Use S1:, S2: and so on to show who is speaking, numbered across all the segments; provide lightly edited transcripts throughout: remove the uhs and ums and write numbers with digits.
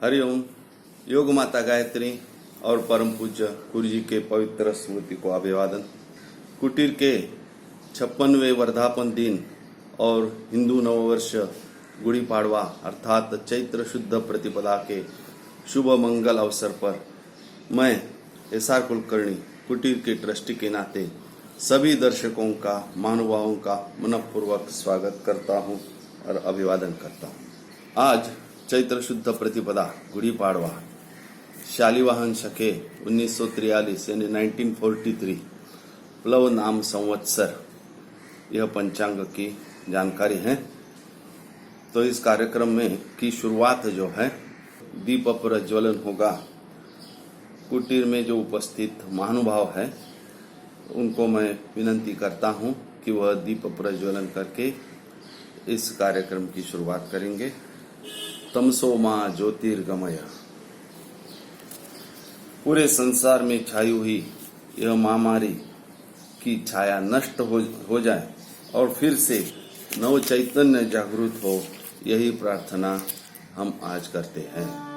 S1: हरिओम। योग माता गायत्री और परम पूज्य गुरु जी के पवित्र स्मृति को अभिवादन। कुटीर के 56वें वर्धापन दिन और हिंदू नववर्ष गुड़ी पाड़वा अर्थात चैत्र शुद्ध प्रतिपदा के शुभ मंगल अवसर पर मैं एसआर कुलकर्णी कुटीर के ट्रस्टी के नाते सभी दर्शकों का महानुभावों का मनपूर्वक स्वागत करता हूं और अभिवादन करता हूं। आज चैत्र शुद्ध प्रतिपदा गुड़ी पाड़वा शालिवाहन शके 1943 यानी 1943 प्लव नाम संवत्सर, यह पंचांग की जानकारी है। तो इस कार्यक्रम में की शुरुआत जो है दीप प्रज्वलन होगा। कुटीर में जो उपस्थित महानुभाव है उनको मैं विनंती करता हूं कि वह दीप प्रज्वलन करके इस कार्यक्रम की शुरुआत करेंगे। तमसो मां ज्योतिर्गमय। पूरे संसार में छाई हुई यह महामारी की छाया नष्ट हो जाए और फिर से नव चैतन्य जागृत हो, यही प्रार्थना हम आज करते हैं।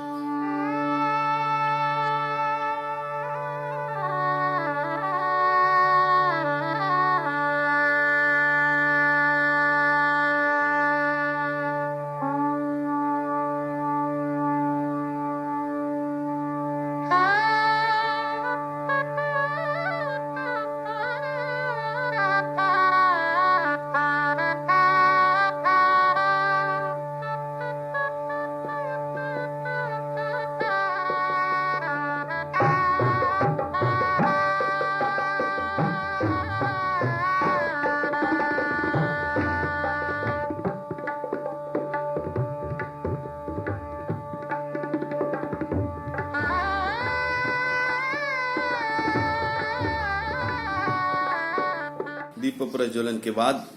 S1: दीप प्रज्वलन के बाद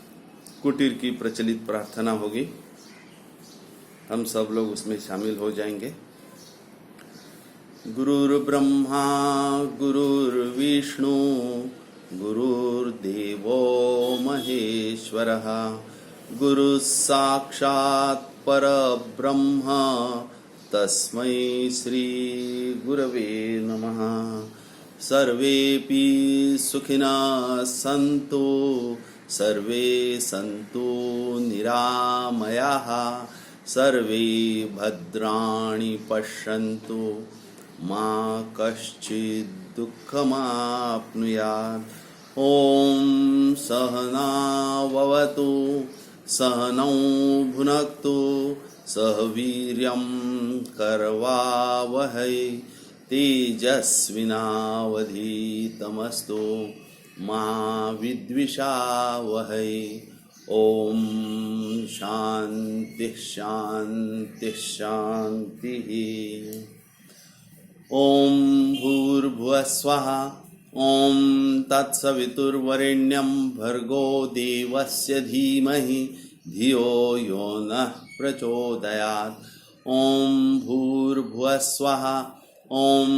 S1: कुटीर की प्रचलित प्रार्थना होगी। हम सब लोग उसमें शामिल हो जाएंगे। गुरुर्ब्रह्मा गुरुर्विष्णु गुरुर्देवो महेश्वरः गुरुः साक्षात् परब्रह्म तस्मै श्री गुरवे नमः। सर्वेपि सुखिनः सन्तु सर्वे सन्तु निरामयाः सर्वे भद्राणि पश्यन्तु मा कश्चित् दुःखमाप्नुयात्। ॐ सहनाववतु सहनौ भुनक्तु सह वीर्यं करवावहै तेजस्विनावधीतमस्तु मा विद्विषावहै। ओम शांति शांति शांतिः। ओम भूर्भुवः स्वः। ओम तत्सवितुर्वरेण्यं भर्गो देवस्य धीमहि धियो यो नः प्रचोदयात्। ओम भूर्भुवः स्वः। ओम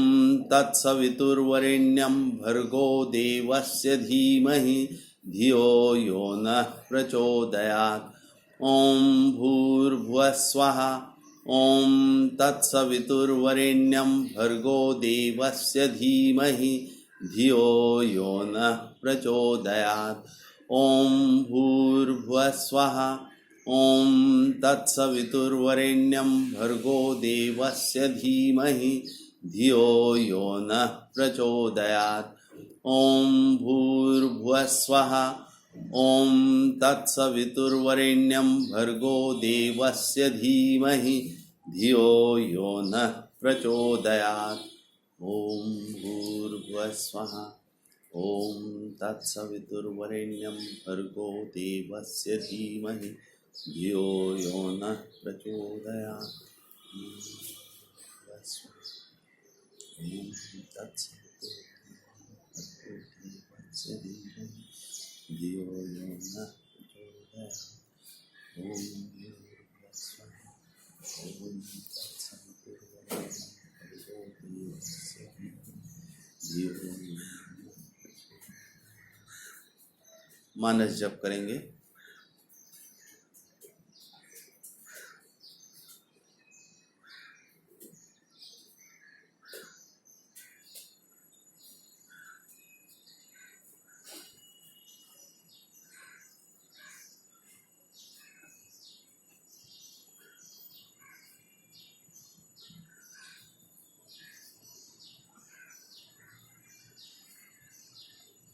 S1: तत्सवितुर्वरेण्यं भर्गो देवस्य धीमहि धियो यो नः प्रचोदयात्। ओम भूर्भुवः स्वः। ओम तत्सवितुर्वरेण्यं भर्गो देवस्य धीमहि धियो यो नः प्रचोदयात्। ओम भूर्भुवः स्वः। ओम तत्सवितुर्वरेण्यं भर्गो देवस्य धीमहि धियो यो नः प्रचोदयात्। ओम भूर्भुवः स्वः। ओम तत्सवितुर्वरेण्यं भर्गो देवस्य धीमहि धियो यो नः प्रचोदयात्। ओम भूर्भुवः स्वः। ओम तत्सवितुर्वरेण्यं भर्गो देवस्य धीमहि धियो यो नः प्रचोदयात्। ओम तत्सवितुर्वरेण्यं धियो यो नः प्रचोदयात्। ओम भूर्भुवः स्वः। ओम तत्सवितुर्वरेण्यं भर्गो देवस्य धीमहि धियो यो नः। मानस जप करेंगे।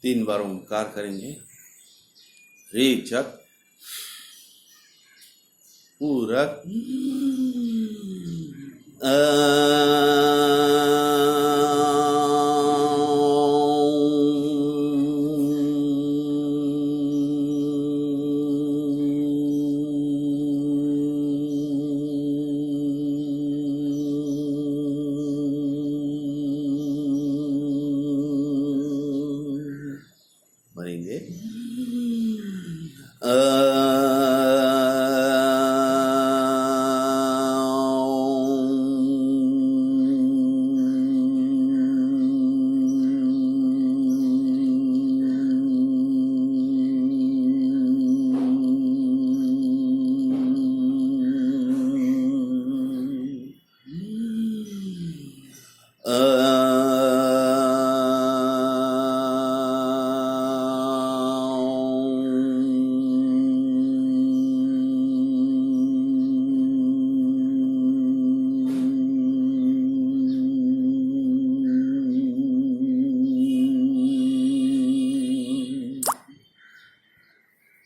S1: 3 बार ओंकार करेंगे। रेचक, पूरक, भरेंगे।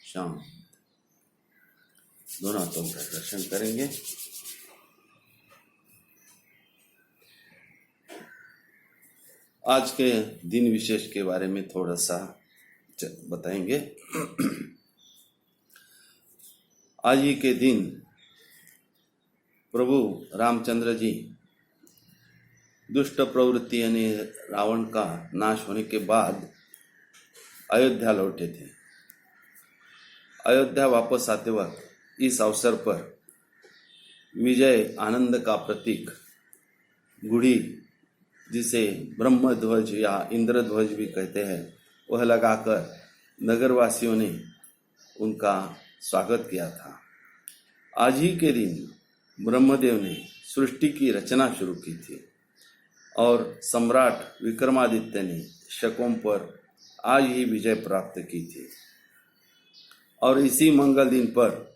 S1: शांत। दोनों हाथों का दर्शन करेंगे। आज के दिन विशेष के बारे में थोड़ा सा बताएंगे। आज ही के दिन प्रभु रामचंद्र जी दुष्ट प्रवृत्ति यानी रावण का नाश होने के बाद अयोध्या लौटे थे। अयोध्या वापस आते वक्त इस अवसर पर विजय आनंद का प्रतीक गुड़ी, जिसे ब्रह्मध्वज या इंद्रध्वज भी कहते हैं, वह लगाकर नगरवासियों ने उनका स्वागत किया था। आज ही के दिन ब्रह्मदेव ने सृष्टि की रचना शुरू की थी और सम्राट विक्रमादित्य ने शकों पर आज ही विजय प्राप्त की थी। और इसी मंगल दिन पर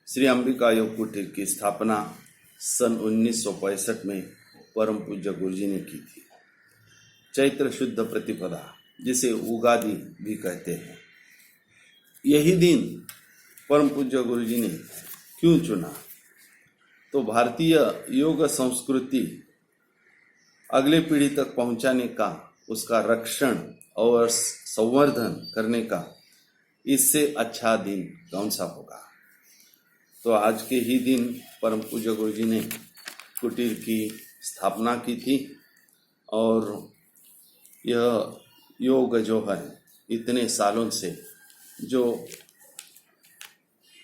S1: श्री अंबिका योग कुटीर की स्थापना सन 1965 में परम पूज्य गुरुजी ने की थी। चैत्र शुद्ध प्रतिपदा, जिसे उगादि भी कहते हैं, यही दिन परम पूज्य गुरुजी ने क्यों चुना? तो भारतीय योग संस्कृति अगले पीढ़ी तक पहुंचाने का, उसका रक्षण और संवर्धन करने का इससे अच्छा दिन कौन सा होगा। तो आज के ही दिन परम पूज्य गुरुजी ने कुटीर की स्थापना की थी और यह योग जो है इतने सालों से जो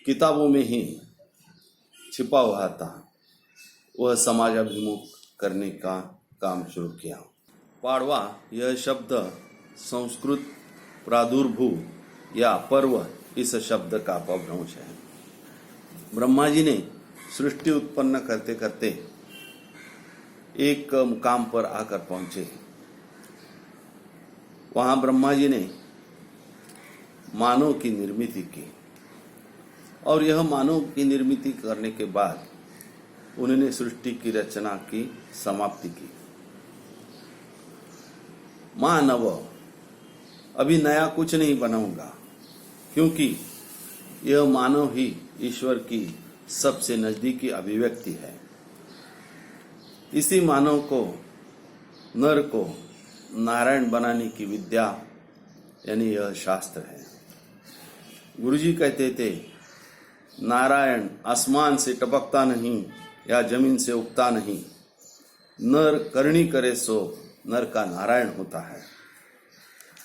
S1: किताबों में ही छिपा हुआ था, वह समाज अभिमुख करने का काम शुरू किया। पाड़वा यह शब्द संस्कृत प्रादुर्भूव या पर्व इस शब्द का अपभ्रंश है। ब्रह्मा जी ने सृष्टि उत्पन्न करते करते एक मुकाम पर आकर पहुंचे। वहां ब्रह्मा जी ने मानव की निर्मिति की और यह मानव की निर्मिति करने के बाद उन्होंने सृष्टि की रचना की समाप्ति की। मानव, अभी नया कुछ नहीं बनाऊंगा, क्योंकि यह मानव ही ईश्वर की सबसे नजदीकी अभिव्यक्ति है। इसी मानव को, नर को नारायण बनाने की विद्या यानी यह शास्त्र है। गुरुजी कहते थे, नारायण आसमान से टपकता नहीं या जमीन से उगता नहीं, नर करनी करे सो नर का नारायण होता है।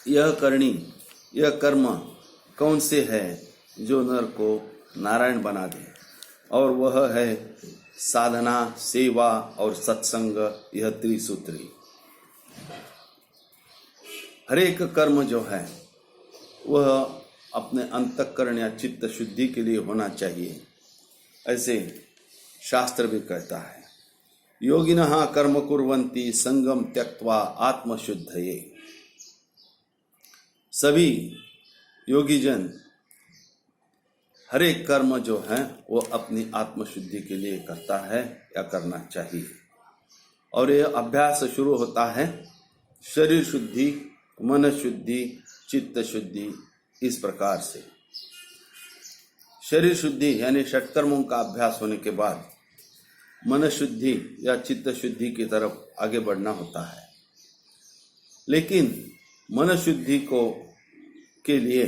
S1: यह करनी, यह कर्म कौन से है जो नर को नारायण बना दे, और वह है साधना, सेवा और सत्संग, यह त्रिसूत्री। हर एक कर्म जो है वह अपने अंतःकरण या चित्त शुद्धि के लिए होना चाहिए, ऐसे शास्त्र भी कहता है। योगिनः कर्म कुर्वन्ति संगम त्यक्त्वा आत्मशुद्धये। सभी योगीजन हर एक कर्म जो है वो अपनी आत्मशुद्धि के लिए करता है या करना चाहिए। और यह अभ्यास शुरू होता है शरीर शुद्धि मन शुद्धि, चित्त शुद्धि, इस प्रकार से शरीर शुद्धि यानी षटकर्मों का अभ्यास होने के बाद मन शुद्धि या चित्त शुद्धि की तरफ आगे बढ़ना होता है। लेकिन मन शुद्धि के लिए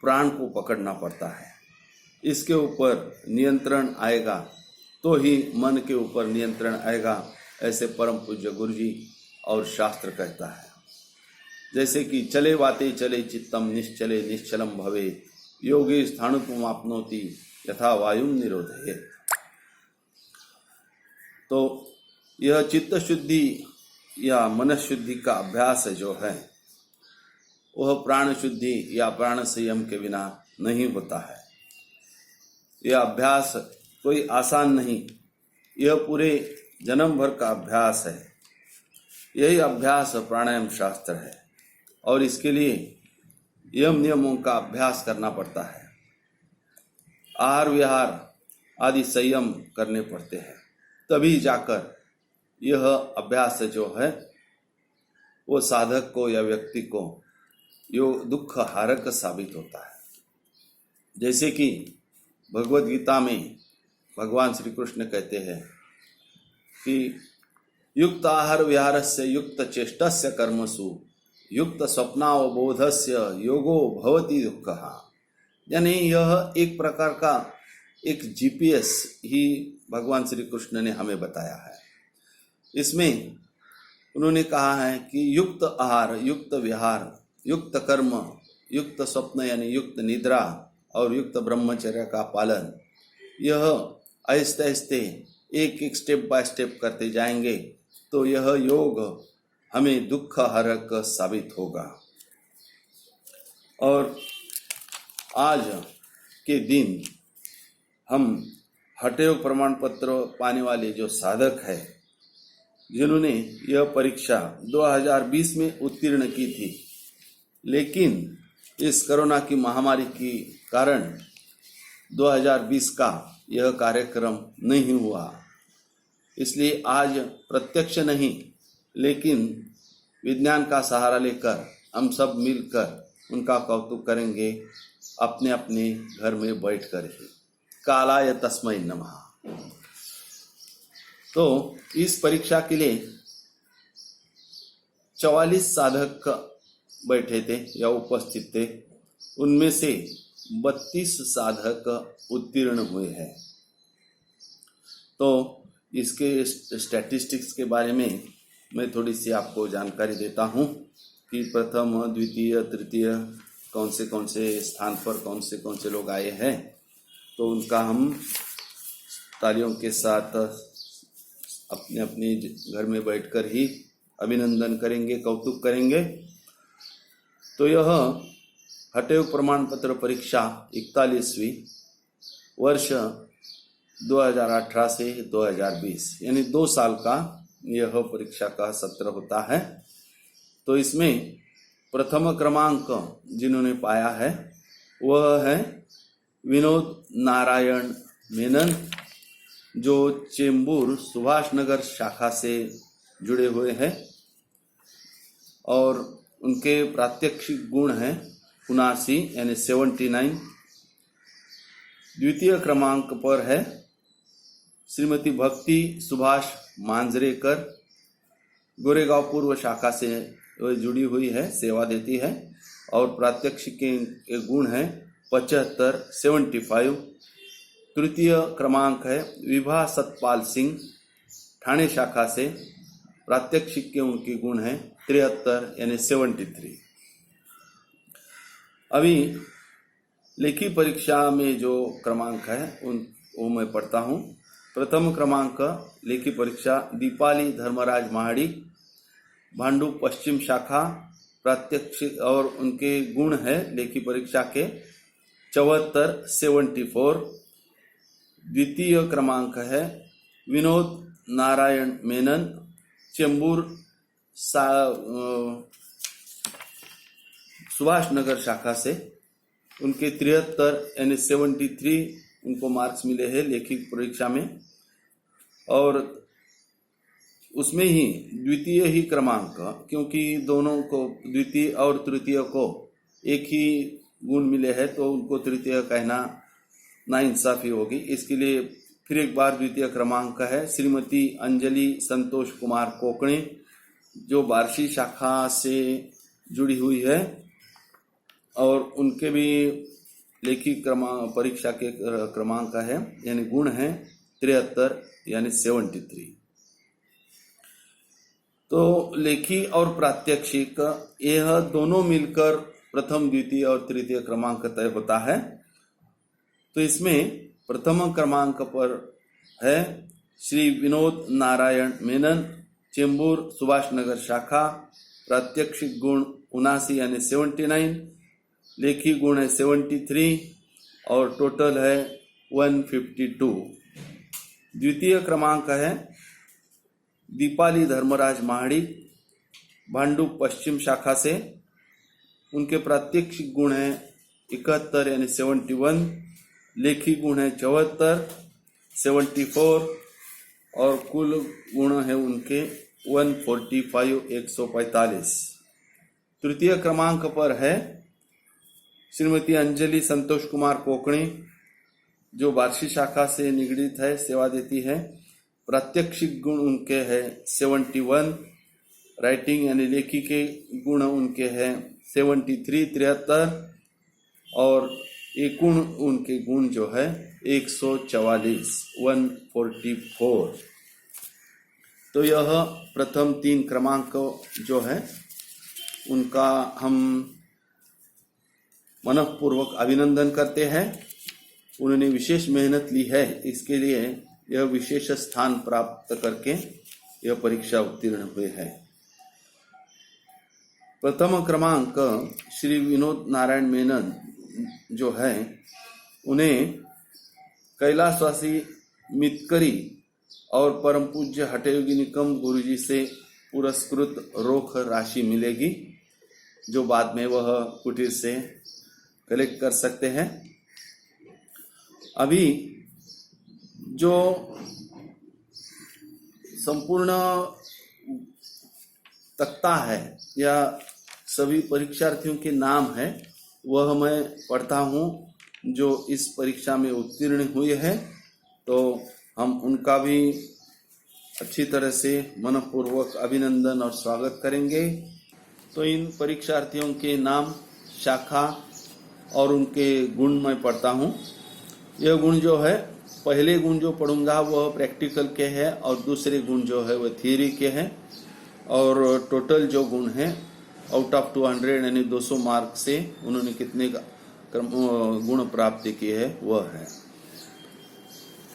S1: प्राण को पकड़ना पड़ता है। इसके ऊपर नियंत्रण आएगा तो ही मन के ऊपर नियंत्रण आएगा, ऐसे परम पूज्य गुरु जी और शास्त्र कहता है। जैसे कि चले वाते चले चित्तम निश्चले निश्चलम भवे, योगी स्थाणुपमाप्नोति यथा वायुम निरोधे। तो यह चित्त शुद्धि या मन शुद्धि का अभ्यास जो है वह प्राण शुद्धि या प्राण संयम के बिना नहीं होता है। यह अभ्यास कोई आसान नहीं, यह पूरे जन्म भर का अभ्यास है। यही अभ्यास प्राणायाम शास्त्र है और इसके लिए यम नियमों का अभ्यास करना पड़ता है। आहार विहार आदि संयम करने पड़ते हैं, तभी जाकर यह अभ्यास जो है वो साधक को या व्यक्ति को यो दुख हारक साबित होता है। जैसे कि भगवद गीता में भगवान श्री कृष्ण कहते हैं कि युक्त आहार विहारस्य युक्त चेष्टस्य कर्मसु युक्त स्वप्नावबोधस्य योगो भवति दुःखः। यानी यह एक प्रकार का एक जीपीएस ही भगवान श्री कृष्ण ने हमें बताया है। इसमें उन्होंने कहा है कि युक्त आहार, युक्त विहार, युक्त कर्म, युक्त स्वप्न यानी युक्त निद्रा और युक्त ब्रह्मचर्य का पालन, यह आहिस्ते आहिस्ते एक एक स्टेप बाय स्टेप करते जाएंगे तो यह योग हमें दुख हरक साबित होगा। और आज के दिन हम हठयोग प्रमाण पत्र पाने वाले जो साधक है, जिन्होंने यह परीक्षा 2020 में उत्तीर्ण की थी, लेकिन इस कोरोना की महामारी के कारण 2020 का यह कार्यक्रम नहीं हुआ। इसलिए आज प्रत्यक्ष नहीं लेकिन विज्ञान का सहारा लेकर हम सब मिलकर उनका कौतुक करेंगे अपने अपने घर में बैठकर ही। कालाय तस्मै नमः। तो इस परीक्षा के लिए 44 साधक बैठे थे या उपस्थित थे, उनमें से 32 साधक उत्तीर्ण हुए हैं। तो इसके स्टैटिस्टिक्स के बारे में मैं थोड़ी सी आपको जानकारी देता हूँ कि प्रथम, द्वितीय, तृतीय कौन से स्थान पर कौन से लोग आए हैं। तो उनका हम तालियों के साथ अपने अपने घर में बैठकर ही अभिनंदन करेंगे, कौतुक करेंगे। तो यह हठयोग प्रमाण पत्र परीक्षा 41वीं वर्ष 2018 से 2020 यानी 2 साल का यह परीक्षा का सत्र होता है। तो इसमें प्रथम क्रमांक जिन्होंने पाया है वह है विनोद नारायण मेनन, जो चेंबूर सुभाष नगर शाखा से जुड़े हुए हैं और उनके प्रात्यक्षिक गुण हैं 79 यानी 79। द्वितीय क्रमांक पर है श्रीमती भक्ति सुभाष मांजरेकर, गोरेगांव पूर्व शाखा से जुड़ी हुई है, सेवा देती है और प्रात्यक्षिक के गुण हैं 75 75। तृतीय क्रमांक है विभा सतपाल सिंह, ठाणे शाखा से, प्रात्यक्षिक के उनके गुण हैं 73 यानी 73। अभी लेखी परीक्षा में जो क्रमांक है वो मैं पढ़ता हूँ। प्रथम क्रमांक लेखी परीक्षा दीपाली धर्मराज महाड़ी, भांडू पश्चिम शाखा, प्रात्यक्षिक और उनके गुण है लेखी परीक्षा के 74 74। द्वितीय क्रमांक है विनोद नारायण मेनन, चेंबूर सुभाष नगर शाखा से, उनके 73 यानी 73 उनको मार्क्स मिले हैं लेखिक परीक्षा में। और उसमें ही द्वितीय ही क्रमांक, क्योंकि दोनों को द्वितीय और तृतीय को एक ही गुण मिले हैं तो उनको तृतीय कहना नाइंसाफी होगी। इसके लिए फिर एक बार द्वितीय क्रमांक है श्रीमती अंजलि संतोष कुमार कोकणे, जो बार्शी शाखा से जुड़ी हुई है और उनके भी लेखी परीक्षा के क्रमांक है यानी गुण है 73 यानी 73। तो लेखी और प्रात्यक्षिक यह दोनों मिलकर प्रथम द्वितीय और तृतीय क्रमांक तय होता है। तो इसमें प्रथम क्रमांक पर है श्री विनोद नारायण मेनन, चेंबूर सुभाष नगर शाखा, प्रात्यक्षिक गुण 79 यानी 79, लेखी गुण है 73 और टोटल है 152। द्वितीय क्रमांक है दीपाली धर्मराज महाड़ी, भांडुप पश्चिम शाखा से, उनके प्रात्यक्षिक गुण है 71 यानी 71, लेखी गुण है 74 74 और कुल गुण है उनके 145 145। तृतीय क्रमांक पर है श्रीमती अंजलि संतोष कुमार कोकणे, जो बार्शी शाखा से निगडित है, सेवा देती है। प्रात्यक्षिक गुण उनके हैं 71, राइटिंग यानी लेखी के गुण उनके हैं 73 73 और एक गुण उनके गुण जो है 144 144। तो यह प्रथम 3 क्रमांक जो है उनका हम मनःपूर्वक अभिनंदन करते हैं। उन्होंने विशेष मेहनत ली है, इसके लिए यह विशेष स्थान प्राप्त करके यह परीक्षा उत्तीर्ण हुए हैं। प्रथम क्रमांक श्री विनोद नारायण मेनन जो है, उन्हें कैलाशवासी मितकरी और परम पूज्य हठयोगी निकम गुरुजी से पुरस्कृत रोख राशि मिलेगी, जो बाद में वह कुटीर से कलेक्ट कर सकते हैं। अभी जो संपूर्ण तख्ता है या सभी परीक्षार्थियों के नाम है वह मैं पढ़ता हूँ जो इस परीक्षा में उत्तीर्ण हुए हैं, तो हम उनका भी अच्छी तरह से मनपूर्वक अभिनंदन और स्वागत करेंगे। तो इन परीक्षार्थियों के नाम, शाखा और उनके गुण मैं पढ़ता हूँ। यह गुण जो है, पहले गुण जो पढ़ूंगा वह प्रैक्टिकल के हैं और दूसरे गुण जो है वह थियरी के हैं, और टोटल जो गुण है आउट ऑफ 200 यानी 200 मार्क से उन्होंने कितने गुण प्राप्ति किए है वह है।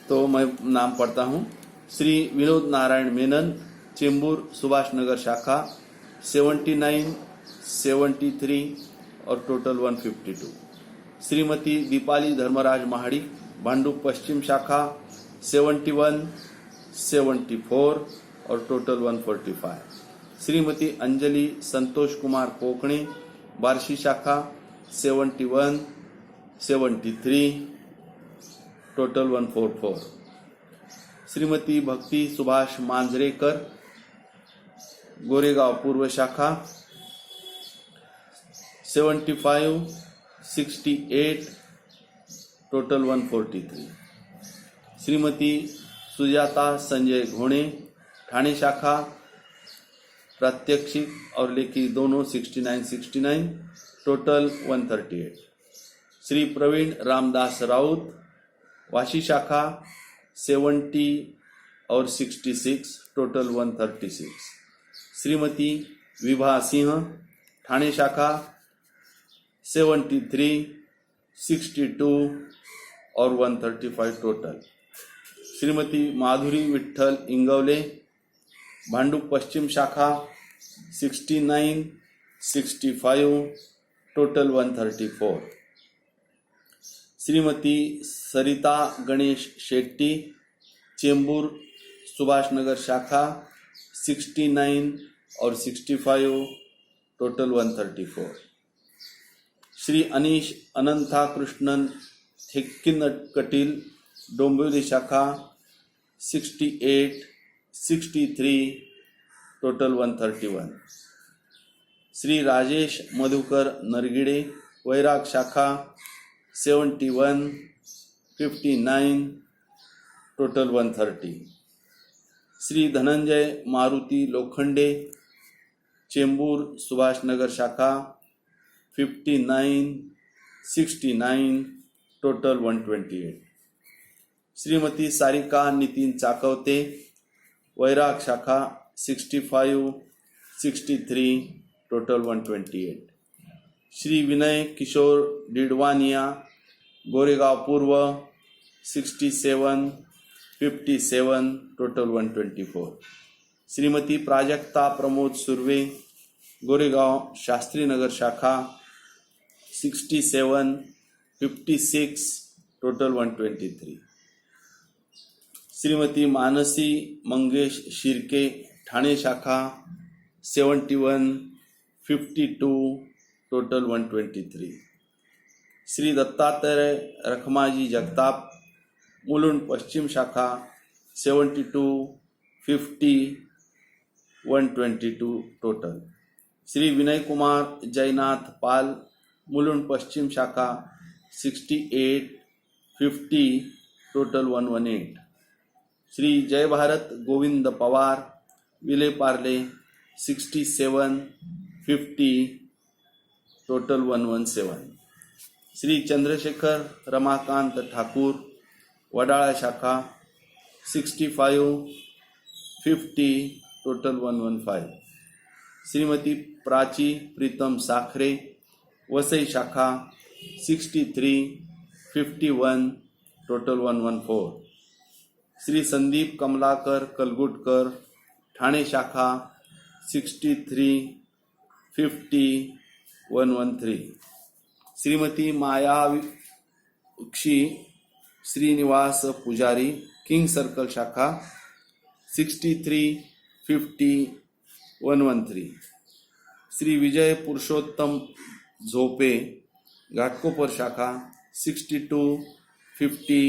S1: तो मैं नाम पढ़ता हूँ। श्री विनोद नारायण मेनन, चेंबूर सुभाष नगर शाखा, 79 73 और टोटल 152। श्रीमती दीपाली धर्मराज महाड़ी, भांडुप पश्चिम शाखा, 71 74 और टोटल 145। श्रीमती अंजलि संतोष कुमार कोकणे, बार्शी शाखा, 71 73 टोटल 144। श्रीमती भक्ति सुभाष मांजरेकर, गोरेगांव पूर्व शाखा, 75 68 टोटल 143। श्रीमती सुजाता संजय घोणे, ठाणे शाखा, प्रात्यक्षिक और लेखी दोनों 69 69 टोटल 138। श्री प्रवीण रामदास राउत, वाशी शाखा, 70 और 66 टोटल 136। श्रीमती विभा सिंह, ठाणे शाखा, 73 62 और 135 टोटल। श्रीमती माधुरी विठ्ठल इंगवले, भांडुप पश्चिम शाखा, 69 65 टोटल 134। श्रीमती सरिता गणेश शेट्टी, चेंबूर सुभाष नगर शाखा, 69 और 65 टोटल 134। श्री अनीश अनंता कृष्णन थिक्किनकटील, डोंबिवली शाखा, 68 63 टोटल 131. श्री राजेश मधुकर नरगिडे वैराग शाखा 71 59 टोटल 130. श्री धनंजय मारुती लोखंडे चेंबूर सुभाषनगर शाखा 59 69 टोटल 128. श्रीमती सारिका नितीन चाकवते वैराग शाखा 65 63 टोटल 128. श्री विनय किशोर डिडवानिया गोरेगांव पूर्व 67 57 टोटल 124. श्रीमती प्राजक्ता प्रमोद सुर्वे गोरेगांव शास्त्रीनगर शाखा 67 56 टोटल 123. श्रीमती मानसी मंगेश शिर्के ठाणे शाखा 71 52 टोटल 123. श्री दत्तात्रय रखमाजी जगताप मुलुंड पश्चिम शाखा 72 50 122 टोटल. श्री विनय कुमार जयनाथ पाल मुलुंड पश्चिम शाखा 68 50 टोटल 118. श्री जय भारत गोविंद पवार विले पार्ले 67 50 टोटल 117. श्री चंद्रशेखर रमाकांत ठाकूर वडाळा शाखा 65 50 टोटल 115. श्रीमती प्राची प्रीतम साखरे वसई शाखा 63 51 टोटल 114. श्री संदीप कमलाकर कलगुटकर ठाणे शाखा 63 50 113. श्रीमती माया उक्षी श्रीनिवास पुजारी किंग सर्कल शाखा 63 50 113. श्री विजय पुरुषोत्तम झोपे घाटकोपर शाखा 62 50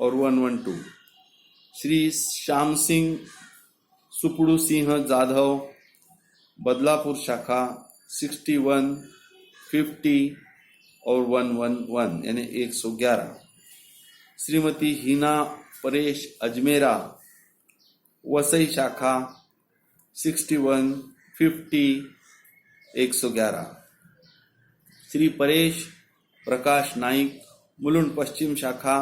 S1: और 112. श्री श्याम सिंह सुपड़ू सिंह जाधव बदलापुर शाखा 61 50 और 111 यानी 111. श्रीमती हिना परेश अजमेरा वसई शाखा 61 50 111. श्री परेश प्रकाश नाइक मुलुंड पश्चिम शाखा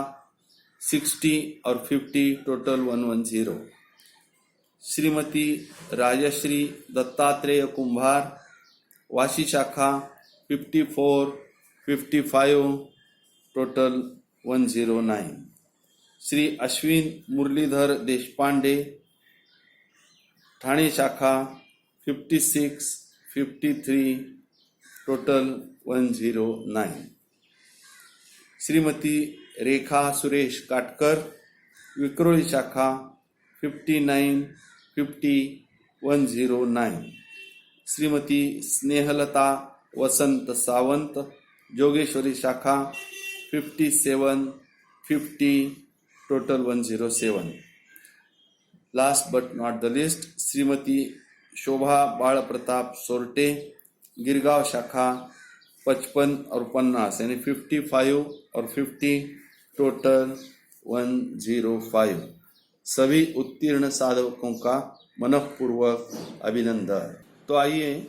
S1: 60 और 50 टोटल 110. श्रीमती राजश्री दत्तात्रेय कुंभार वाशी शाखा 54 55 टोटल 109. श्री अश्विन मुरलीधर देशपांडे ठाणे शाखा 56 53 टोटल 109. श्रीमती रेखा सुरेश काटकर विक्रोळी शाखा 59 50 109. श्रीमती स्नेहलता वसंत सावंत जोगेश्वरी शाखा 57 50 total 107. Last but not the list Shrimati Shobha Balpratap Sorte Girgaon शाखा 55 और 50 यानी 55 और 50 टोटल 105. सभी उत्तीर्ण साधकों का मनःपूर्वक अभिनंदन. तो आइए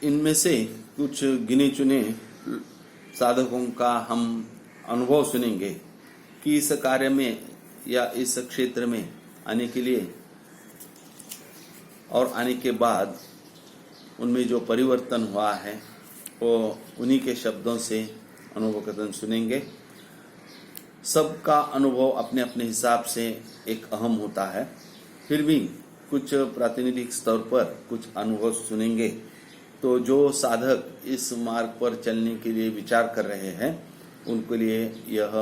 S1: इनमें से कुछ गिने चुने साधकों का हम अनुभव सुनेंगे कि इस कार्य में या इस क्षेत्र में आने के लिए और आने के बाद उनमें जो परिवर्तन हुआ है वो उन्हीं के शब्दों से अनुभव कथन सुनेंगे. सबका अनुभव अपने अपने हिसाब से एक अहम होता है, फिर भी कुछ प्रातिनिधिक स्तर पर कुछ अनुभव सुनेंगे. तो जो साधक इस मार्ग पर चलने के लिए विचार कर रहे हैं उनके लिए यह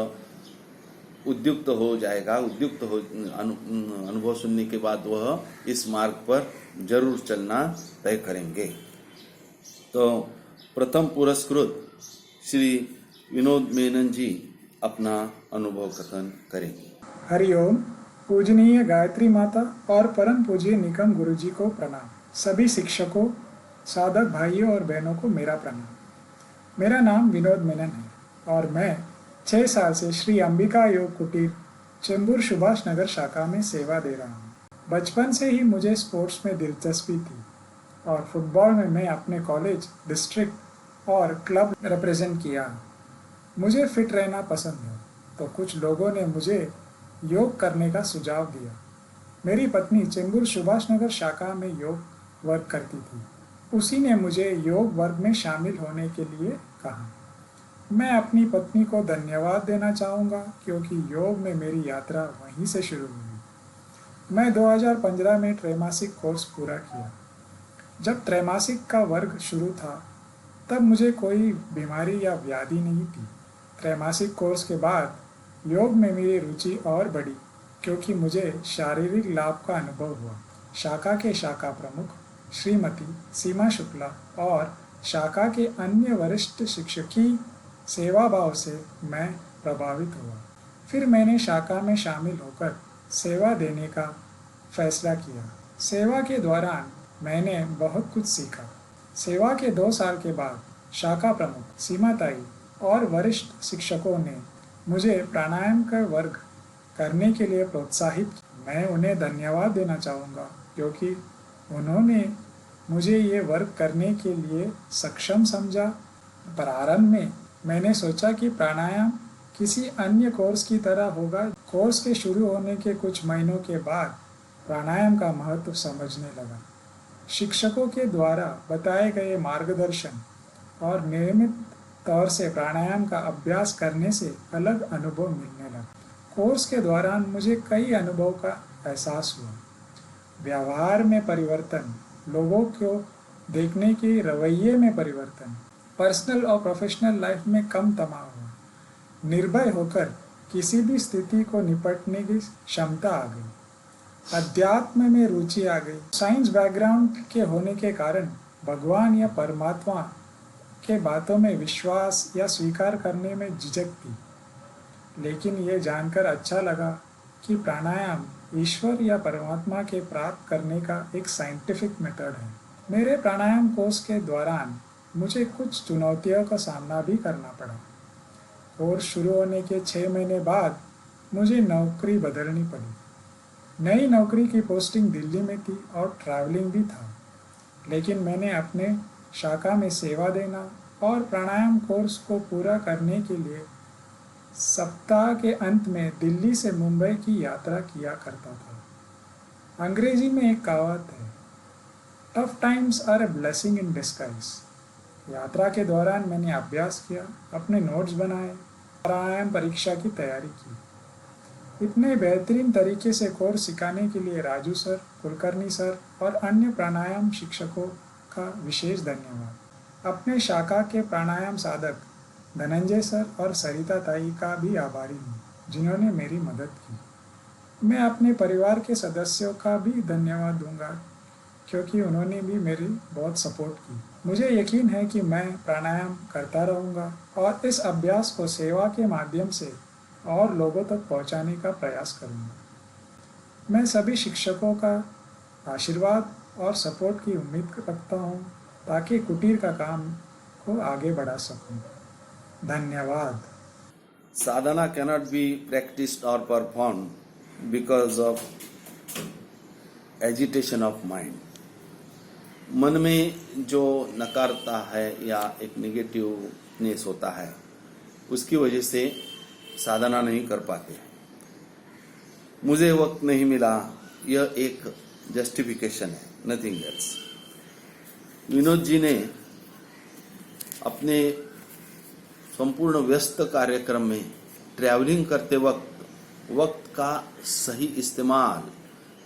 S1: उद्युक्त हो जाएगा. अनुभव सुनने के बाद वह इस मार्ग पर जरूर चलना तय करेंगे. तो प्रथम पुरस्कृत श्री विनोद मेनन जी अपना अनुभव कथन करेंगे.
S2: हरिओम. पूजनीय गायत्री माता और परम पूज्य निकम गुरुजी को प्रणाम। सभी शिक्षकों, साधक भाइयों और बहनों को मेरा प्रणाम। मेरा नाम विनोद मेनन है और मैं 6 साल से श्री अंबिका योग कुटीर चेंबूर सुभाष नगर शाखा में सेवा दे रहा हूँ। बचपन से ही मुझे स्पोर्ट्स में दिलचस्पी थी और फुटबॉल में मैं अपने कॉलेज, डिस्ट्रिक्ट और क्लब रिप्रेजेंट किया। मुझे फिट रहना पसंद है, तो कुछ लोगों ने मुझे योग करने का सुझाव दिया। मेरी पत्नी चेंबूर सुभाष नगर शाखा में योग वर्क करती थी। उसी ने मुझे योग वर्क में शामिल होने के लिए कहा। मैं अपनी पत्नी को धन्यवाद देना चाहूँगा क्योंकि योग में मेरी यात्रा वहीं से शुरू हुई। मैं 2015 में त्रैमासिक कोर्स पूरा किया। जब त्रैमासिक का वर्ग शुरू था तब मुझे कोई बीमारी या व्याधि नहीं थी। त्रैमासिक कोर्स के बाद योग में मेरी रुचि और बढ़ी क्योंकि मुझे शारीरिक लाभ का अनुभव हुआ। शाखा के शाखा प्रमुख श्रीमती सीमा शुक्ला और शाखा के अन्य वरिष्ठ शिक्षक की सेवा भाव से मैं प्रभावित हुआ। फिर मैंने शाखा में शामिल होकर सेवा देने का फैसला किया। सेवा के दौरान मैंने बहुत कुछ सीखा। सेवा के 2 साल के बाद शाखा प्रमुख सीमा ताई और वरिष्ठ शिक्षकों ने मुझे प्राणायाम का वर्ग करने के लिए प्रोत्साहित किया। मैं उन्हें धन्यवाद देना चाहूँगा क्योंकि उन्होंने मुझे ये वर्क करने के लिए सक्षम समझा। प्रारंभ में मैंने सोचा कि प्राणायाम किसी अन्य कोर्स की तरह होगा। कोर्स के शुरू होने के कुछ महीनों के बाद प्राणायाम का महत्व समझने लगा। शिक्षकों के द्वारा बताए गए मार्गदर्शन और नियमित तौर से प्राणायाम का अभ्यास करने से अलग अनुभव मिलने लगा। कोर्स के दौरान मुझे कई अनुभव का एहसास हुआ। व्यवहार में परिवर्तन, लोगों को देखने के रवैये में परिवर्तन, पर्सनल और प्रोफेशनल लाइफ में कम तनाव हुआ। निर्भय होकर किसी भी स्थिति को निपटने की क्षमता आ गई। अध्यात्म में रुचि आ गई। साइंस बैकग्राउंड के होने के कारण भगवान या परमात्मा के बातों में विश्वास या स्वीकार करने में झिझक थी, लेकिन ये जानकर अच्छा लगा कि प्राणायाम ईश्वर या परमात्मा के प्राप्त करने का एक साइंटिफिक मेथड है। मेरे प्राणायाम कोर्स के दौरान मुझे कुछ चुनौतियों का सामना भी करना पड़ा। कोर्स शुरू होने के 6 महीने बाद मुझे नौकरी बदलनी पड़ी। नई नौकरी की पोस्टिंग दिल्ली में थी और ट्रैवलिंग भी था, लेकिन मैंने अपने शाखा में सेवा देना और प्राणायाम कोर्स को पूरा करने के लिए सप्ताह के अंत में दिल्ली से मुंबई की यात्रा किया करता था। अंग्रेजी में एक कहावत है, tough times are a blessing in disguise. यात्रा के दौरान मैंने अभ्यास किया, अपने नोट्स बनाए, प्राणायाम परीक्षा की तैयारी की। इतने बेहतरीन तरीके से कोर्स सिखाने के लिए राजू सर, कुलकर्णी सर और अन्य प्राणायाम शिक्षकों का विशेष धन्यवाद। अपने शाखा के प्राणायाम साधक धनंजय सर और सरिता ताई का भी आभारी हूँ जिन्होंने मेरी मदद की। मैं अपने परिवार के सदस्यों का भी धन्यवाद दूंगा क्योंकि उन्होंने भी मेरी बहुत सपोर्ट की। मुझे यकीन है कि मैं प्राणायाम करता रहूँगा और इस अभ्यास को सेवा के माध्यम से और लोगों तक पहुँचाने का प्रयास करूँगा। मैं सभी शिक्षकों का आशीर्वाद और सपोर्ट की उम्मीद रखता हूँ ताकि कुटीर का काम को आगे बढ़ा सकूँ। धन्यवाद।
S1: Sadhana cannot be practiced or performed because of agitation of mind. मन में जो नकारता है या एक नेगेटिवनेस होता है उसकी वजह से साधना नहीं कर पाते। मुझे वक्त नहीं मिला, यह एक जस्टिफिकेशन है, नथिंग एल्स। विनोद जी ने अपने संपूर्ण व्यस्त कार्यक्रम में ट्रैवलिंग करते वक्त का सही इस्तेमाल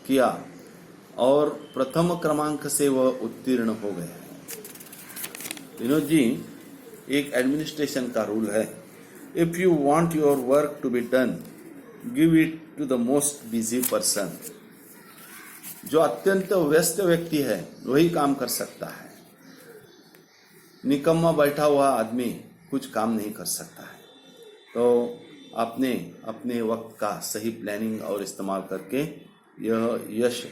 S1: किया और प्रथम क्रमांक से वह उत्तीर्ण हो गए। विनोद जी, एक एडमिनिस्ट्रेशन का रूल है, if you want your work to be done, give it to the most busy person. जो अत्यंत व्यस्त व्यक्ति है वही काम कर सकता है। निकम्मा बैठा हुआ आदमी कुछ काम नहीं कर सकता है। तो आपने अपने वक्त का सही प्लानिंग और इस्तेमाल करके यह यश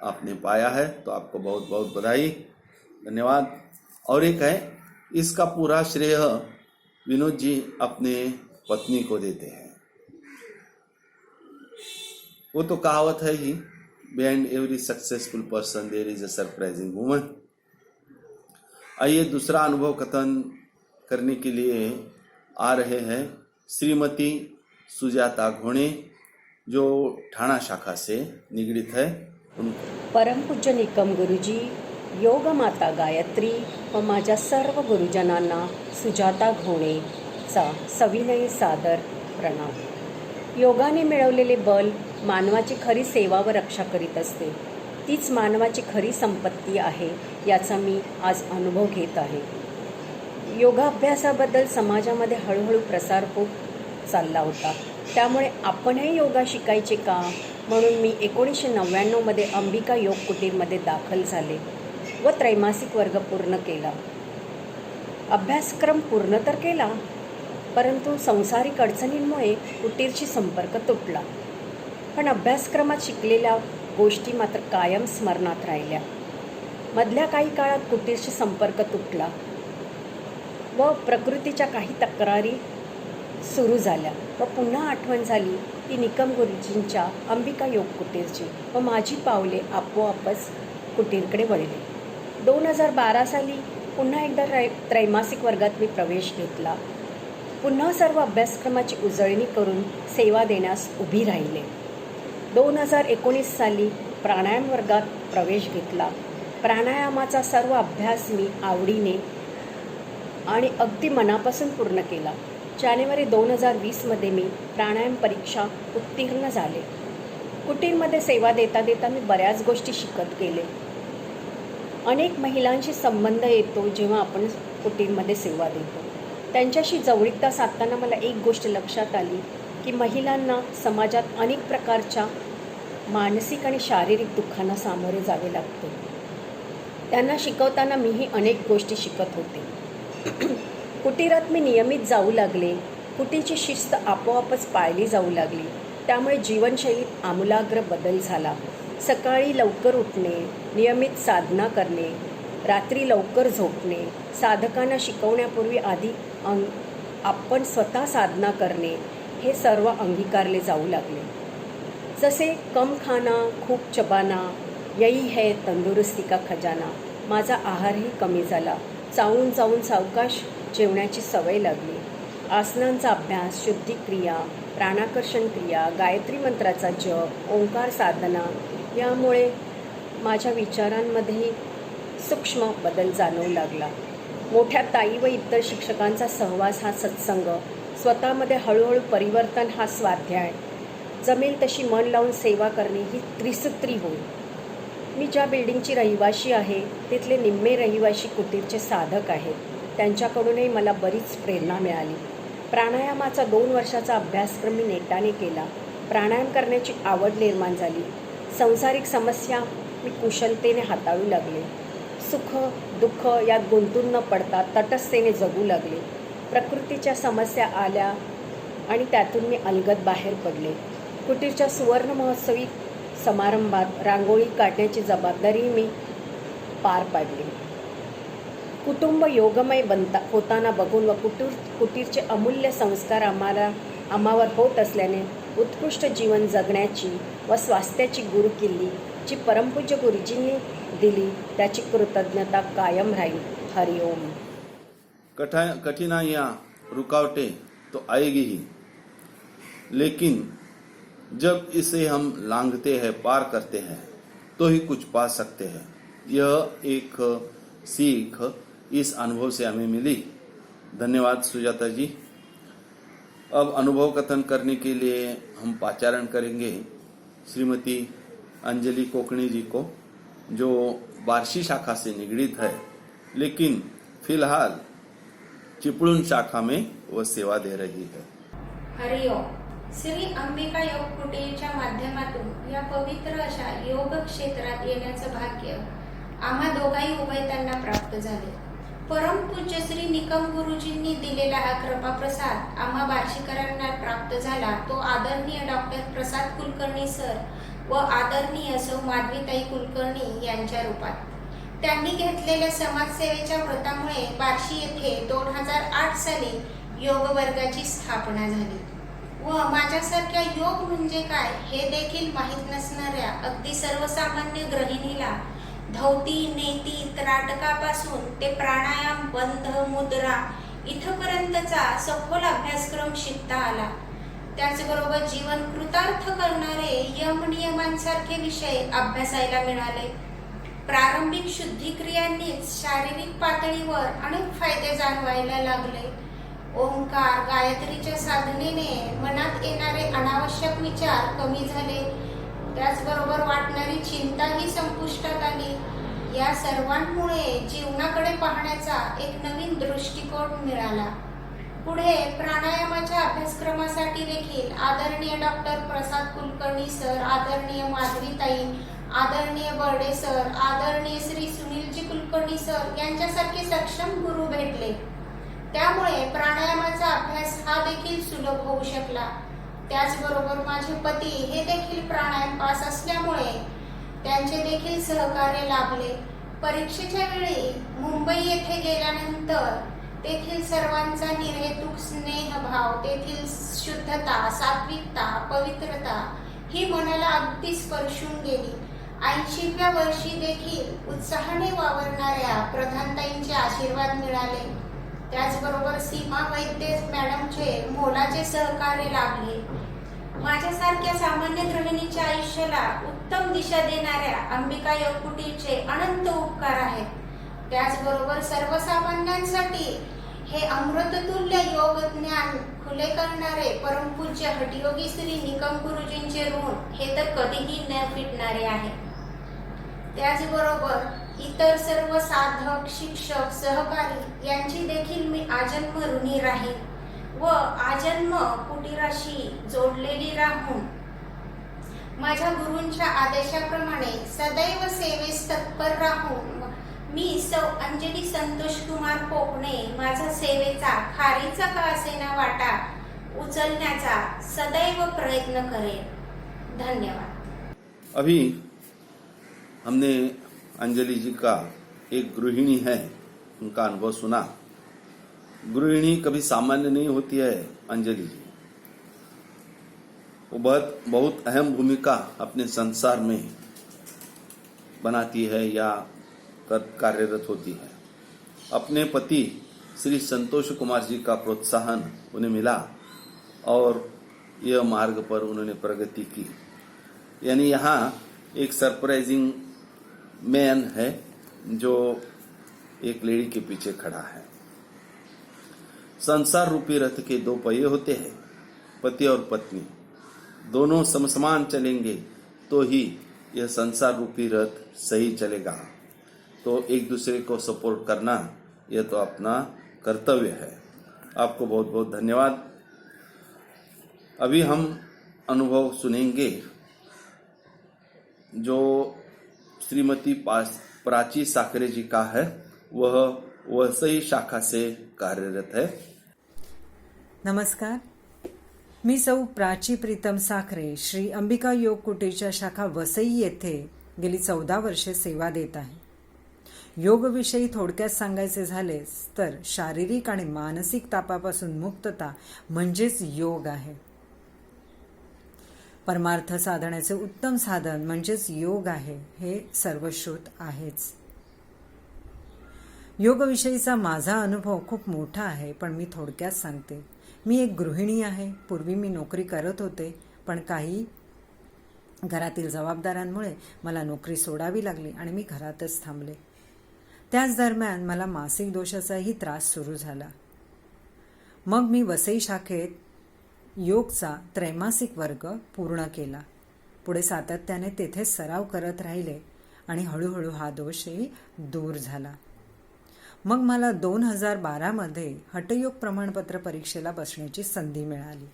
S1: आपने पाया है, तो आपको बहुत बहुत बधाई, धन्यवाद। और एक है, इसका पूरा श्रेय विनोद जी अपने पत्नी को देते हैं। वो तो कहावत है ही, behind every successful person there is a surprising woman. आइए दूसरा अनुभव कथन करने के लिए आ रहे हैं श्रीमती सुजाता घोणे, जो ठाणा शाखा से निगडित है।
S3: परम पूज्य निकम गुरुजी, योग माता गायत्री व माझ्या सर्व गुरुजनांना सुजाता घोणेचा सविनय सादर प्रणाम। योगाने मिळवलेले बल मानवाची खरी सेवा व रक्षा करीत असते। तीच मानवाची खरी संपत्ती आहे, याचा मी आज अनुभव घेत आहे। योगाभ्यासाबद्दल समाजामध्ये हळूहळू प्रसार होत चालला होता, त्यामुळे आपणही योगा शिकायचे का म्हणून मी 1999 मध्ये अंबिका योग कुटीरमध्ये दाखल झाले व त्रैमासिक वर्ग पूर्ण केला। अभ्यासक्रम पूर्ण तर केला, परंतु सांसारिक अडचणींमुळे कुटीरशी संपर्क तुटला। पण अभ्यासक्रमात शिकलेल्या गोष्टी मात्र कायम स्मरणात राहिल्या। मधल्या काही काळात कुटीरशी संपर्क तुटला व प्रकृतीच्या काही तक्रारी सुरू झाल्या व पुन्हा आठवण झाली ती निकम गुरुजींच्या अंबिका योग कुटीरची व माझी पावले आपोआपच कुटीरकडे वळली। 2012 साली पुन्हा एकदा त्रैमासिक वर्गात मी प्रवेश घेतला। पुन्हा सर्व अभ्यासक्रमाची उजळणी करून सेवा देण्यास उभी राहिले। 2019 साली प्राणायाम वर्गात प्रवेश घेतला। प्राणायामाचा सर्व अभ्यास मी आवडीने आणि अगदी मनापासून पूर्ण केला। जानेवारी 2020 मध्ये मी प्राणायाम परीक्षा उत्तीर्ण झाले। कुटीरमध्ये सेवा देता देता मी बऱ्याच गोष्टी शिकत गेले। अनेक महिलांशी संबंध येतो जेव्हा आपण कुटीरमध्ये सेवा देतो। त्यांच्याशी जवळीकता साधताना मला एक गोष्ट लक्षात आली की महिलांना समाजात अनेक प्रकारच्या मानसिक आणि शारीरिक दुःखांना सामोरे जावे लागते। त्यांना शिकवताना मीही अनेक गोष्टी शिकत होते। कुटीरात मी नियमित जाऊ लागले। कुटीची शिस्त आपोआपच पाळली जाऊ लागली, त्यामुळे जीवनशैलीत आमूलाग्र बदल झाला। सकाळी लवकर उठणे, नियमित साधना करणे, रात्री लवकर झोपणे, साधकांना शिकवण्यापूर्वी आधी आपण स्वतः साधना करणे, हे सर्व अंगीकारले जाऊ लागले। जसे कम खाना खूप चबाना, यही है तंदुरुस्ती का खजाना। माझा आहारही कमी झाला। चावून चावून सावकाश जेवण्याची सवय लागली। आसनांचा अभ्यास, शुद्धिक्रिया, प्राणाकर्षण क्रिया, गायत्री मंत्राचा जप, ओंकार साधना यामुळे माझ्या विचारांमध्येही सूक्ष्म बदल जाणवू लागला। मोठ्या ताई व इतर शिक्षकांचा सहवास हा सत्संग, स्वतःमध्ये हळूहळू परिवर्तन हा स्वाध्याय, जमेल तशी मन लावून सेवा करणे ही त्रिसूत्री होय। मी ज्या बिल्डिंगची रहिवाशी आहे तिथले निम्मे रहिवाशी कुटीरचे साधक आहेत। त्यांच्याकडूनही मला बरीच प्रेरणा मिळाली। प्राणायामाचा 2 वर्षाचा अभ्यासक्रम मी नेटाने केला। प्राणायाम करण्याची आवड निर्माण झाली। सांसारिक समस्या मी कुशलतेने हाताळू लागले। सुख दुःख यात गुंतून न पडता तटस्थतेने जगू लागले। प्रकृतीच्या समस्या आल्या आणि त्यातून मी अलगद बाहेर पडले। कुटीरच्या सुवर्ण महोत्सवी समारंभात रांगोळी काढण्याची जबाबदारी मी पार पाडली। कुटुंब योगमय होताना बघून व कुटीरचे अमूल्य संस्कार आम्हावर होत असल्याने उत्कृष्ट जीवन जगण्याची व स्वास्थ्याची गुरुकिल्ली जी परमपूज्य गुरुजींनी दिली त्याची कृतज्ञता कायम राहील। हरिओम।
S1: कठिनाइयाँ रुकावटें तो आएगी ही, लेकिन जब इसे हम लांघते हैं, पार करते हैं, तो ही कुछ पा सकते हैं। यह एक सीख इस अनुभव से हमें मिली। धन्यवाद सुजाता जी। अब अनुभव कथन करने के लिए हम पाचारण करेंगे श्रीमती अंजलि कोकणी जी को, जो बार्शी शाखा से निगडित है, लेकिन फिलहाल चिपळूण शाखा में वह सेवा दे रही है।
S4: हरिओम। श्री अंबिका योग कुटीरच्या माध्यमातून या पवित्र अशा योग क्षेत्रात येण्याचं भाग्य आम्हा दोघाही उभयतांना प्राप्त झाले। परमपूज्य श्री निकम गुरुजींनी दिलेला हा कृपाप्रसाद आम्हा बार्शीकरांना प्राप्त झाला तो आदरणीय डॉक्टर प्रसाद कुलकर्णी सर व आदरणीय सौ माधवीताई कुलकर्णी यांच्या रूपात. त्यांनी घेतलेल्या समाजसेवेच्या व्रतामुळे बार्शी येथे 2008 साली योग वर्गाची स्थापना झाली व माझ्यासारख्या योग म्हणजे काय हे देखील माहीत नसणाऱ्या अगदी सर्वसामान्य गृहिणीला धौती नेती त्राटकापासून ते प्राणायाम बंध मुद्रा इथपर्यंतचा सखोल अभ्यासक्रम शिकता आला. त्याचबरोबर जीवन कृतार्थ करणारे यम नियमांसारखे विषय अभ्यासायला मिळाले. प्रारंभिक शुद्धिक्रियांनीच शारीरिक पातळीवर अनेक फायदे जाणवायला लागले. ओंकार गायत्रीच्या साधनेने मनात येणारे अनावश्यक विचार कमी झाले. त्याचबरोबर वाटणारी चिंताही संपुष्टात आली. या सर्वांमुळे जीवनाकडे पाहण्याचा एक नवीन दृष्टिकोन मिळाला. पुढे प्राणायामाच्या अभ्यासक्रमासाठी देखील आदरणीय डॉक्टर प्रसाद कुलकर्णी सर, आदरणीय माधवीताई, आदरणीय बर्डे सर, आदरणीय श्री सुनीलजी कुलकर्णी सर यांच्यासारखे सक्षम गुरु भेटले. त्यामुळे प्राणायामाचा अभ्यास हा देखील सुलभ होऊ शकला. त्याचबरोबर माझे पती हे देखील प्राणायाम पास असल्यामुळे त्यांचे देखील सहकार्य लाभले. परीक्षेच्या वेळी मुंबई येथे गेल्यानंतर तेथील सर्वांचा निर्हेतुक स्नेहभाव, तेथील शुद्धता, सात्विकता, पवित्रता ही मनाला अगदी स्पर्शून गेली. 80व्या वर्षी देखील उत्साहाने वावरणाऱ्या प्रधानताईंचे आशीर्वाद मिळाले. त्याचबरोबर सीमा वैद्य मॅडमचे मोलाचे सहकार्य लाभले. माझ्यासारख्या सामान्य गृहिणीच्या आयुष्याला उत्तम दिशा देणाऱ्या अंबिका योग कुटीरचे अनंत उपकार आहेत. त्याचबरोबर सर्वसामान्यांसाठी हे अमृततुल्य योग ज्ञान खुले करणारे परमपूज्य हठयोगी श्री निकम गुरुजींचे ऋण हे तर कधीही न फिटणारे आहे. त्याचबरोबर इतर सर्व साधक, शिक्षक, सहकारी यांची देखील मी आजन्म ऋणी राहीन व आजन्म कुटीराशी जोडलेली राहून माझ्या गुरूंच्या आदेशाप्रमाणे सदैव सेवेस तत्पर राहून मी सौ अंजली संतोष कुमार कोकणे माझा सेवेचा खारीचा का असेना वाटा उचलण्याचा सदैव प्रयत्न करेन. धन्यवाद.
S1: अभी हमने अंजलि जी का एक गृहिणी है उनका अनुभव सुना. गृहिणी कभी सामान्य नहीं होती है. अंजलि जी वो बहुत अहम भूमिका अपने संसार में बनाती है या कार्यरत होती है. अपने पति श्री संतोष कुमार जी का प्रोत्साहन उन्हें मिला और यह मार्ग पर उन्होंने प्रगति की. यानी यहाँ एक सरप्राइजिंग मैन है जो एक लेडी के पीछे खड़ा है. संसार रूपी रथ के दो पहिए होते हैं. पति और पत्नी दोनों समसमान चलेंगे तो ही यह संसार रूपी रथ सही चलेगा. तो एक दूसरे को सपोर्ट करना यह तो अपना कर्तव्य है. आपको बहुत बहुत धन्यवाद. अभी हम अनुभव सुनेंगे जो श्रीमती प्राची साखरे जी का है. वह वसई शाखा से कार्यरत है.
S5: नमस्कार, मी सौ प्राची प्रीतम साखरे श्री अंबिका योग कुटीरच्या शाखा वसई येथे गेली 14 वर्षे सेवा देत आहे. योगविषयी थोडक्यात सांगायचे झालेच तर शारीरिक आणि मानसिक तापापासून मुक्तता म्हणजेच योग आहे. परमार्थ साधण्याचे उत्तम साधन म्हणजेच योग आहे हे सर्वश्रुत आहेच. योगविषयीचा माझा अनुभव खूप मोठा आहे, पण मी थोडक्यात सांगते. मी एक गृहिणी आहे. पूर्वी मी नोकरी करत होते, पण काही घरातील जबाबदाऱ्यांमुळे मला नोकरी सोडावी लागली आणि मी घरातच थांबले. त्याच दरम्यान मला मासिक दोषाचाही त्रास सुरू झाला. मग मी वसई शाखेत योगचा त्रैमासिक वर्ग पूर्ण केला. पुढे सातत्याने तेथे सराव करत राहिले आणि हळूहळू हा दोषही दूर झाला. मग मला 2012 मध्ये हठयोग प्रमाणपत्र परीक्षेला बसण्याची संधी मिळाली.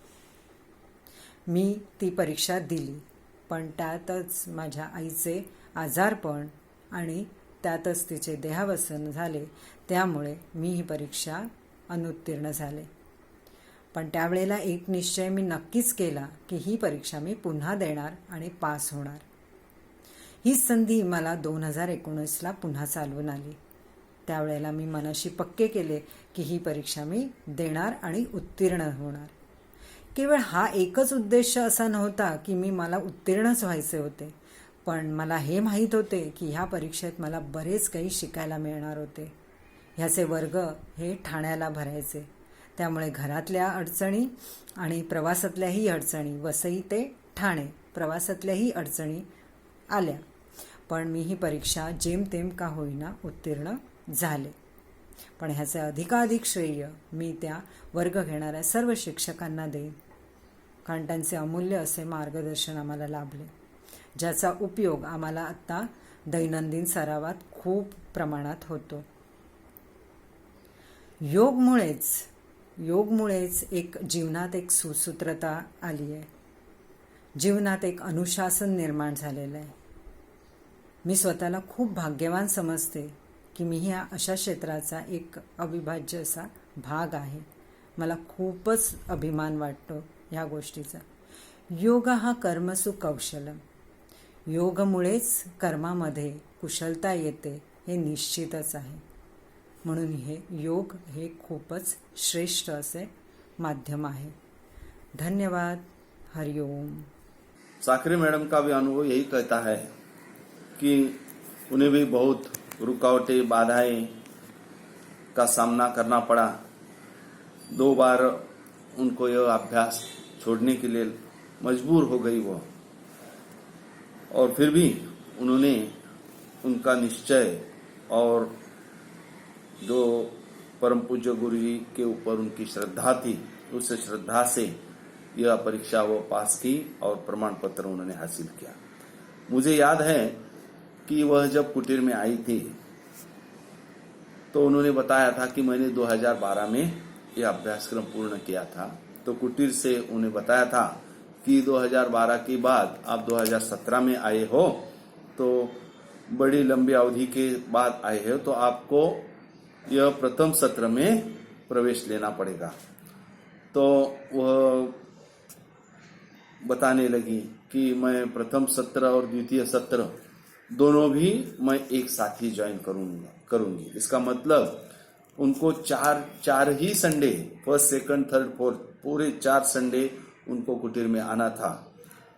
S5: मी ती परीक्षा दिली, पण त्यातच माझ्या आईचे आजारपण आणि त्यातच तिचे देहावसन झाले. त्यामुळे मी ही परीक्षा अनुत्तीर्ण झाले. पण त्यावेळेला एक निश्चय मी नक्कीच केला की ही परीक्षा मी पुन्हा देणार आणि पास होणार. हीच संधी मला 2019ला पुन्हा चालवून आली. त्यावेळेला मी मनाशी पक्के केले की ही परीक्षा मी देणार आणि उत्तीर्ण होणार. केवळ हा एकच उद्देश असा नव्हता की मला उत्तीर्णच व्हायचे होते, पण मला हे माहीत होते की ह्या परीक्षेत मला बरेच काही शिकायला मिळणार होते. ह्याचे वर्ग हे ठाण्याला भरायचे. त्यामुळे घरातल्या अडचणी आणि प्रवासातल्याही अडचणी, वसई ते ठाणे प्रवासातल्याही अडचणी आल्या. पण मी ही परीक्षा जेमतेम का होईना उत्तीर्ण झाले. पण ह्याचे अधिकाधिक श्रेय मी त्या वर्ग घेणाऱ्या सर्व शिक्षकांना देईन, कारण त्यांचे अमूल्य असे मार्गदर्शन आम्हाला लाभले, ज्याचा उपयोग आम्हाला आत्ता दैनंदिन सरावात खूप प्रमाणात होतो. योगमुळेच जीवनात एक सुसूत्रता आली आहे. जीवनात एक अनुशासन निर्माण झालेलं आहे. मी स्वतःला खूप भाग्यवान समजते की मी ह्या अशा क्षेत्राचा एक अविभाज्य असा भाग आहे. मला खूपच अभिमान वाटतो ह्या गोष्टीचा. योग हा कर्मसु कौशलम. योगमुळेच कर्मामध्ये कुशलता येते हे निश्चितच आहे. म्हणून योग हे खूपच श्रेष्ठ असे माध्यम आहे. धन्यवाद. हरिओम.
S1: साकरे मैडम का भी अनुभव यही कहता है कि उन्हें भी बहुत रुकावटें, बाधाएं का सामना करना पड़ा. 2 बार उनको यह अभ्यास छोड़ने के लिए मजबूर हो गई वो, और फिर भी उन्होंने उनका निश्चय और जो परम पूज्य गुरु जी के ऊपर उनकी श्रद्धा थी, उस श्रद्धा से यह परीक्षा वो पास की और प्रमाण पत्र उन्होंने हासिल किया. मुझे याद है कि वह जब कुटीर में आई थी तो उन्होंने बताया था कि मैंने 2012 में यह अभ्यासक्रम पूर्ण किया था. तो कुटीर से उन्हें बताया था कि 2012 के बाद आप 2017 में आए हो, तो बड़ी लंबी अवधि के बाद आए हो, तो आपको यह प्रथम सत्र में प्रवेश लेना पड़ेगा. तो वह बताने लगी कि मैं प्रथम सत्र और द्वितीय सत्र दोनों भी मैं एक साथ ही ज्वाइन करूंगी. इसका मतलब उनको चार ही Sunday, first, second, third, fourth, पूरे 4 संडे उनको कुटीर में आना था.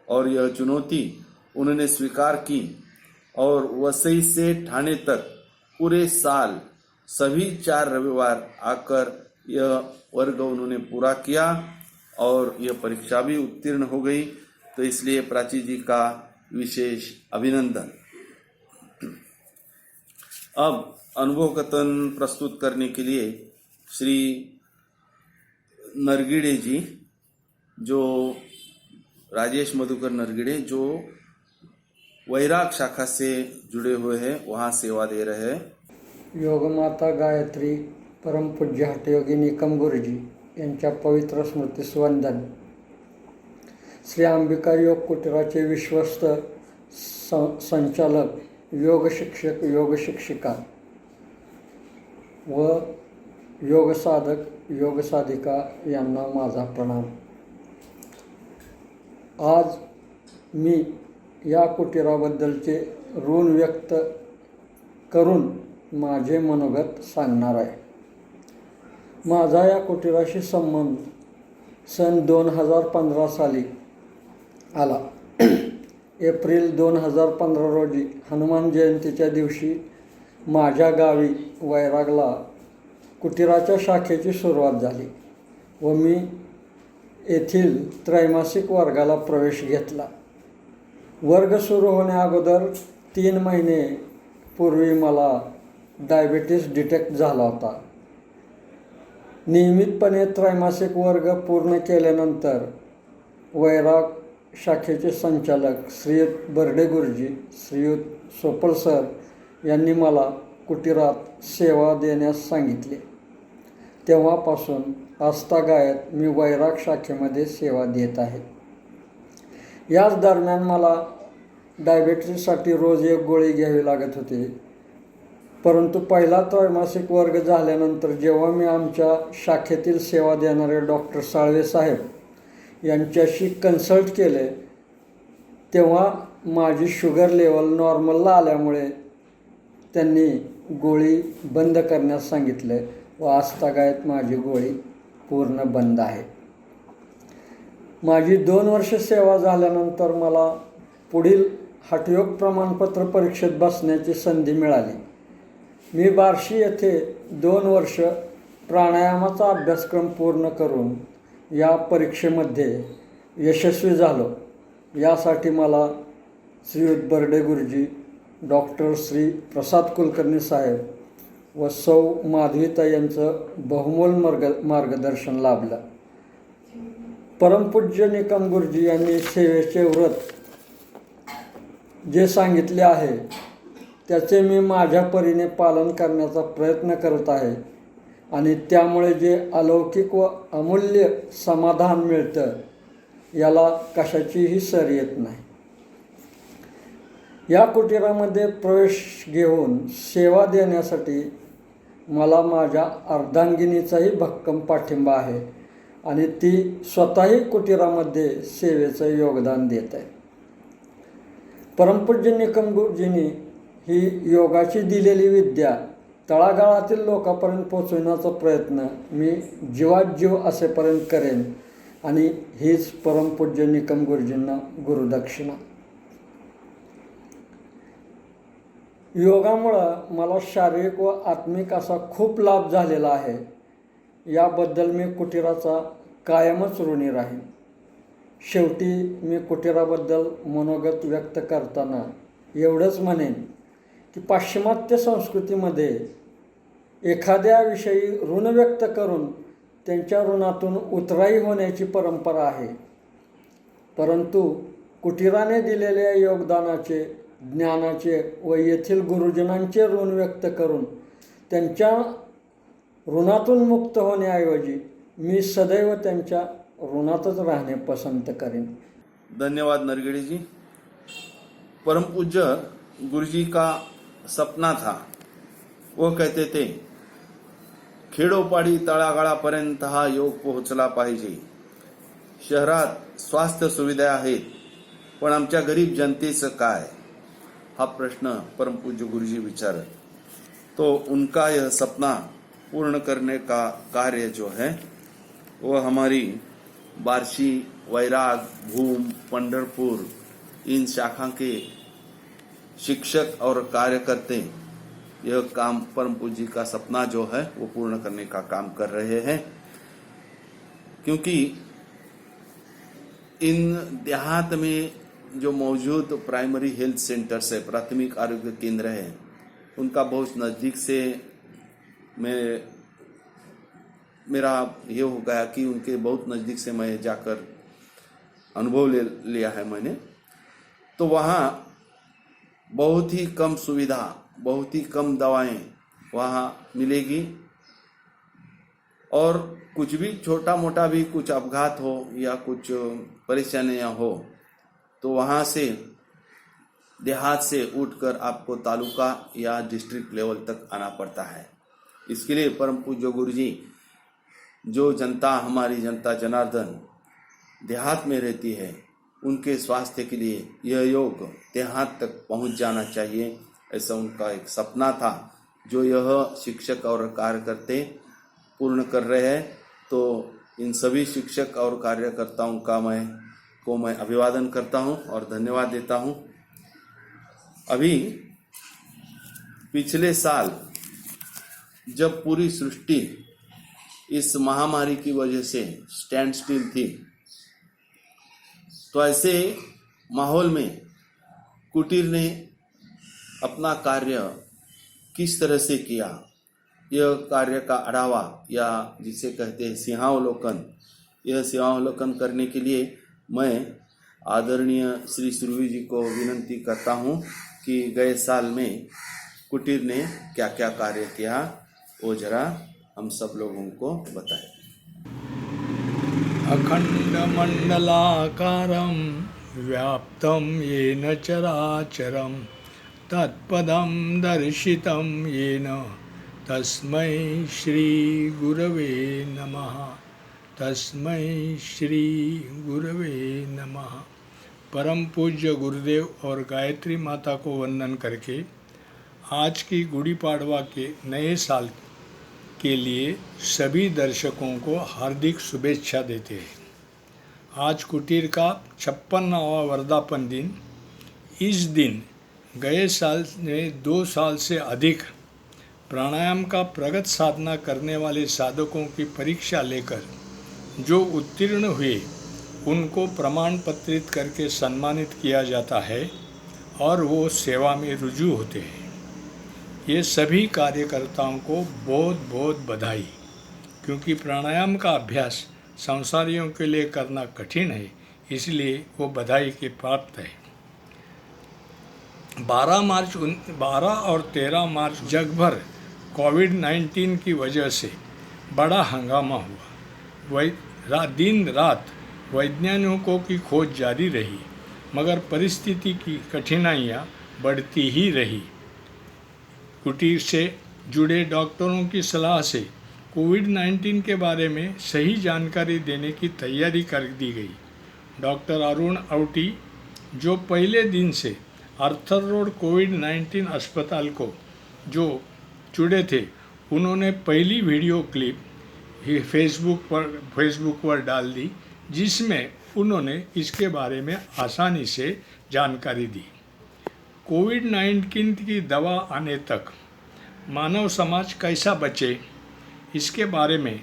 S1: और यह चुनौती उन्होंने स्वीकार की और वसई से ठाणे तक पूरे साल सभी 4 रविवार आकर यह वर्ग उन्होंने पूरा किया और यह परीक्षा भी उत्तीर्ण हो गई. तो इसलिए प्राची जी का विशेष अभिनंदन. अब अनुभव कथन प्रस्तुत करने के लिए श्री नरगिड़े जी, जो राजेश मधुकर नरगिड़े, जो वैराग शाखा से जुड़े हुए हैं, वहाँ सेवा दे रहे हैं.
S6: योगमाता गायत्री परमपूज्य हठयोगी निकम गुरुजी यांच्या पवित्र स्मृतीस वंदन. श्री अंबिका योग कुटीराचे विश्वस्त संचालक, योग शिक्षक, योग शिक्षिका व योग साधक, योग साधिका यांना माझा प्रणाम. आज मी या कुटीराबद्दलचे ऋण व्यक्त करून माझे मनोगत सांगणार आहे. माझा या कुटीराशी संबंध सन 2015 साली आला. एप्रिल 2015 रोजी हनुमान जयंतीच्या दिवशी माझ्या गावी वैरागला कुटीराच्या शाखेची सुरुवात झाली व मी येथील त्रैमासिक वर्गाला प्रवेश घेतला. वर्ग सुरू होण्याअगोदर 3 महिने पूर्वी मला डायबिटीस डिटेक्ट झाला होता. नियमितपणे त्रैमासिक वर्ग पूर्ण केल्यानंतर वैराग शाखेचे संचालक श्रीयुत बर्डे गुरुजी, श्रीयुत सोपल सर यांनी मला कुटीरात सेवा देण्यास सांगितले. तेव्हापासून आजतागायत मी वैराग शाखेमध्ये सेवा देत आहे. याच दरम्यान मला डायबिटीससाठी रोज 1 गोळी घ्यावी लागत होती. परंतु पहिला त्रैमासिक वर्ग झाल्यानंतर जेव्हा मी आमच्या शाखेतील सेवा देणारे डॉक्टर साळवे साहेब यांच्याशी कन्सल्ट केले तेव्हा माझी शुगर लेवल नॉर्मलला आल्यामुळे त्यांनी गोळी बंद करण्यास सांगितले व आजतागायत माझी गोळी पूर्ण बंद आहे. माझी 2 वर्ष सेवा झाल्यानंतर मला पुढील हठयोग प्रमाणपत्र परीक्षेत बसण्याची संधी मिळाली. मी बार्शी येथे 2 वर्ष प्राणायामाचा अभ्यासक्रम पूर्ण करून या परीक्षेमध्ये यशस्वी झालो. यासाठी मला श्रीयुत बर्डे गुरुजी, डॉक्टर श्री प्रसाद कुलकर्णी साहेब व सौ माधवीताई यांचं बहुमोल मार्गदर्शन लाभलं. परमपूज्य निकम गुरुजी यांनी सेवेचे व्रत जे सांगितले आहे त्याचे मी माझ्या परीने पालन करण्याचा प्रयत्न करत आहे आणि त्यामुळे जे अलौकिक व अमूल्य समाधान मिळतं याला कशाचीही सर येत नाही. या कुटीरामध्ये प्रवेश घेऊन सेवा देण्यासाठी मला माझ्या अर्धांगिनीचाही भक्कम पाठिंबा आहे आणि ती स्वतःही कुटीरामध्ये सेवेचं योगदान देत आहे. परमपूज्य निकम गुरुजींनी ही योगाची दिलेली विद्या तळागाळातील लोकांपर्यंत पोचवण्याचा प्रयत्न मी जीवाजीव असेपर्यंत करेन आणि हीच परमपूज्य निकम गुरुजींना गुरुदक्षिणा. योगामुळं मला शारीरिक व आत्मिक असा खूप लाभ झालेला आहे. याबद्दल मी कुटीराचा कायमच ऋणी राहीन. शेवटी मी कुटीराबद्दल मनोगत व्यक्त करताना एवढंच म्हणेन की पाश्चिमात्य संस्कृतीमध्ये एखाद्याविषयी ऋण व्यक्त करून त्यांच्या ऋणातून उतराई होण्याची परंपरा आहे. परंतु कुटीराने दिलेल्या योगदानाचे, ज्ञानाचे व येथील गुरुजनांचे ऋण व्यक्त करून त्यांच्या ऋणातून मुक्त होण्याऐवजी मी सदैव त्यांच्या ऋणातच राहणे पसंत करेन.
S1: धन्यवाद नरगिड़ी जी. परम पूज्य गुरुजी का सपना था. वो कहते थे खेडोपाडी तळागाळापर्यंत हा योग पोहोचला पाहिजे. शहरात स्वास्थ्य सुविधा आहेत पण आमच्या गरीब जनतेचं काय, हा प्रश्न परम पूज्य गुरुजी विचारत. तो उनका यह सपना पूर्ण करने का कार्य जो है वो हमारी बार्शी, वैराग, भूम, पंढरपुर इन शाखा के शिक्षक और कार्यकर्ते यह काम परम पूज्य का सपना जो है वो पूर्ण करने का काम कर रहे हैं. क्योंकि इन देहात में जो मौजूद प्राइमरी हेल्थ सेंटर्स है, प्राथमिक आरोग्य केंद्र है, उनका बहुत नज़दीक से मेरा ये हो गया कि उनके बहुत नज़दीक से मैं जाकर अनुभव लिया है मैंने. तो वहाँ बहुत ही कम सुविधा, बहुत ही कम दवाएं वहाँ मिलेगी और कुछ भी छोटा मोटा भी कुछ अपघात हो या कुछ परेशानियाँ हो तो वहाँ से देहात से उठकर आपको तालुका या डिस्ट्रिक्ट लेवल तक आना पड़ता है. इसके लिए परम पूज्य गुरुजी जो जनता, हमारी जनता जनार्दन देहात में रहती है, उनके स्वास्थ्य के लिए यह योग देहात तक पहुंच जाना चाहिए, ऐसा उनका एक सपना था जो यह शिक्षक और कार्यकर्ते पूर्ण कर रहे हैं. तो इन सभी शिक्षक और कार्यकर्ताओं का मैं अभिवादन करता हूं और धन्यवाद देता हूं. अभी पिछले साल जब पूरी सृष्टि इस महामारी की वजह से स्टैंड स्टिल थी, तो ऐसे माहौल में कुटीर ने अपना कार्य किस तरह से किया, यह कार्य का आढ़ावा या जिसे कहते हैं सिंहावलोकन, यह सिंहावलोकन करने के लिए मैं आदरणीय श्री सुरवी जी को विनंती करता हूं कि गए साल में कुटीर ने क्या क्या कार्य किया वो जरा हम सब लोगों को बताएं.
S7: अखंडमंडलाकारं व्याप्तं येन चराचरं तत्पदं दर्शितं येन तस्मै श्रीगुरवे नमः। तस्मै श्रीगुरवे नमः। परम पूज्य गुरुदेव और गायत्री माता को वंदन करके आज की गुड़ी पाड़वा के नए साल के लिए सभी दर्शकों को हार्दिक शुभेच्छा देते हैं। आज कुटीर का 56वां वर्धापन दिन। इस दिन गए साल में 2 साल से अधिक प्राणायाम का प्रगत साधना करने वाले साधकों की परीक्षा लेकर जो उत्तीर्ण हुए उनको प्रमाण पत्रित करके सम्मानित किया जाता है और वो सेवा में रुजू होते हैं। ये सभी कार्यकर्ताओं को बहुत बहुत बधाई, क्योंकि प्राणायाम का अभ्यास संसारियों के लिए करना कठिन है, इसलिए वो बधाई के पात्र है। 12 और 13 मार्च जग भर कोविड-19 की वजह से बड़ा हंगामा हुआ। दिन रात वैज्ञानिकों की खोज जारी रही, मगर परिस्थिति की कठिनाइयाँ बढ़ती ही रही। कुटीर से जुड़े डॉक्टरों की सलाह से कोविड-19 के बारे में सही जानकारी देने की तैयारी कर दी गई। डॉक्टर अरुण अवटी, जो पहले दिन से आर्थर रोड कोविड-19 अस्पताल को जो जुड़े थे, उन्होंने पहली वीडियो क्लिप फेसबुक पर डाल दी, जिसमें उन्होंने इसके बारे में आसानी से जानकारी दी। कोविड-19 की दवा आने तक मानव समाज कैसा बचे, इसके बारे में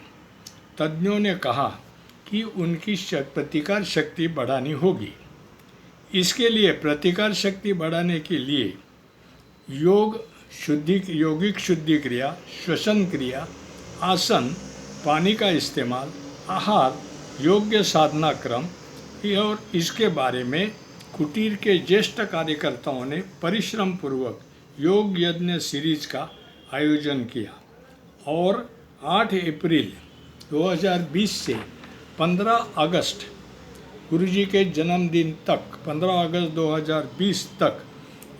S7: तज्ञों ने कहा कि उनकी प्रतिकार शक्ति बढ़ानी होगी। इसके लिए प्रतिकार शक्ति बढ़ाने के लिए यौगिक शुद्धि क्रिया, श्वसन क्रिया, आसन, पानी का इस्तेमाल, आहार, योग्य साधना क्रम और इसके बारे में कुटीर के ज्येष्ठ कार्यकर्ताओं ने परिश्रम पूर्वक योग यज्ञ सीरीज का आयोजन किया और 8 अप्रैल 2020 से 15 अगस्त गुरुजी के जन्मदिन तक 15 अगस्त 2020 तक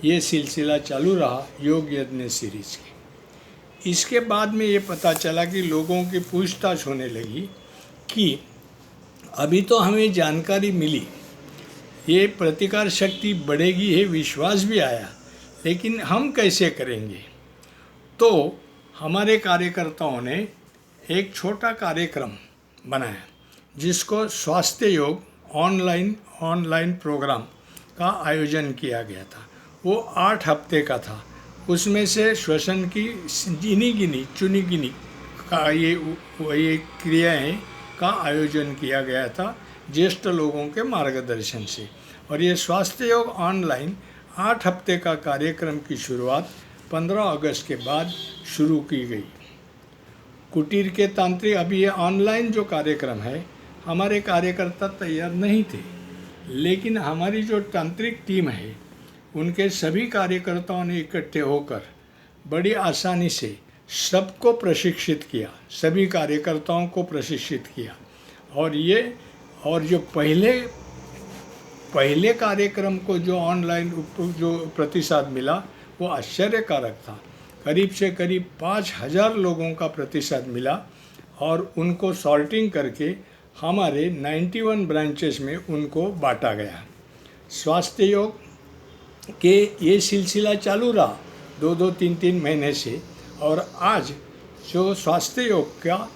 S7: ये सिलसिला चालू रहा योग यज्ञ सीरीज की। इसके बाद में ये पता चला कि लोगों की पूछताछ होने लगी कि अभी तो हमें जानकारी मिली, ये प्रतिकार शक्ति बढ़ेगी है, विश्वास भी आया, लेकिन हम कैसे करेंगे। तो हमारे कार्यकर्ताओं ने एक छोटा कार्यक्रम बनाया जिसको स्वास्थ्य योग ऑनलाइन प्रोग्राम का आयोजन किया गया था। वो 8 हफ्ते का था। उसमें से श्वसन की चुनी गिनी का ये क्रियाएं का आयोजन किया गया था ज्येष्ठ लोगों के मार्गदर्शन से। और ये स्वास्थ्य योग ऑनलाइन 8 हफ्ते का कार्यक्रम की शुरुआत 15 अगस्त के बाद शुरू की गई। कुटीर के तांत्रिक, अभी ये ऑनलाइन जो कार्यक्रम है, हमारे कार्यकर्ता तैयार नहीं थे, लेकिन हमारी जो तांत्रिक टीम है उनके सभी कार्यकर्ताओं ने इकट्ठे होकर बड़ी आसानी से सबको प्रशिक्षित किया, सभी कार्यकर्ताओं को प्रशिक्षित किया। और जो पहले कार्यक्रम को जो ऑनलाइन जो प्रतिसाद मिला वो आश्चर्यकारक था। करीब से करीब 5000 लोगों का प्रतिसाद मिला और उनको सॉर्टिंग करके हमारे 91 ब्रांचेस में उनको बांटा गया। स्वास्थ्य योग के ये सिलसिला चालू रहा 2-2, 3-3 महीने से, और आज जो स्वास्थ्य योग का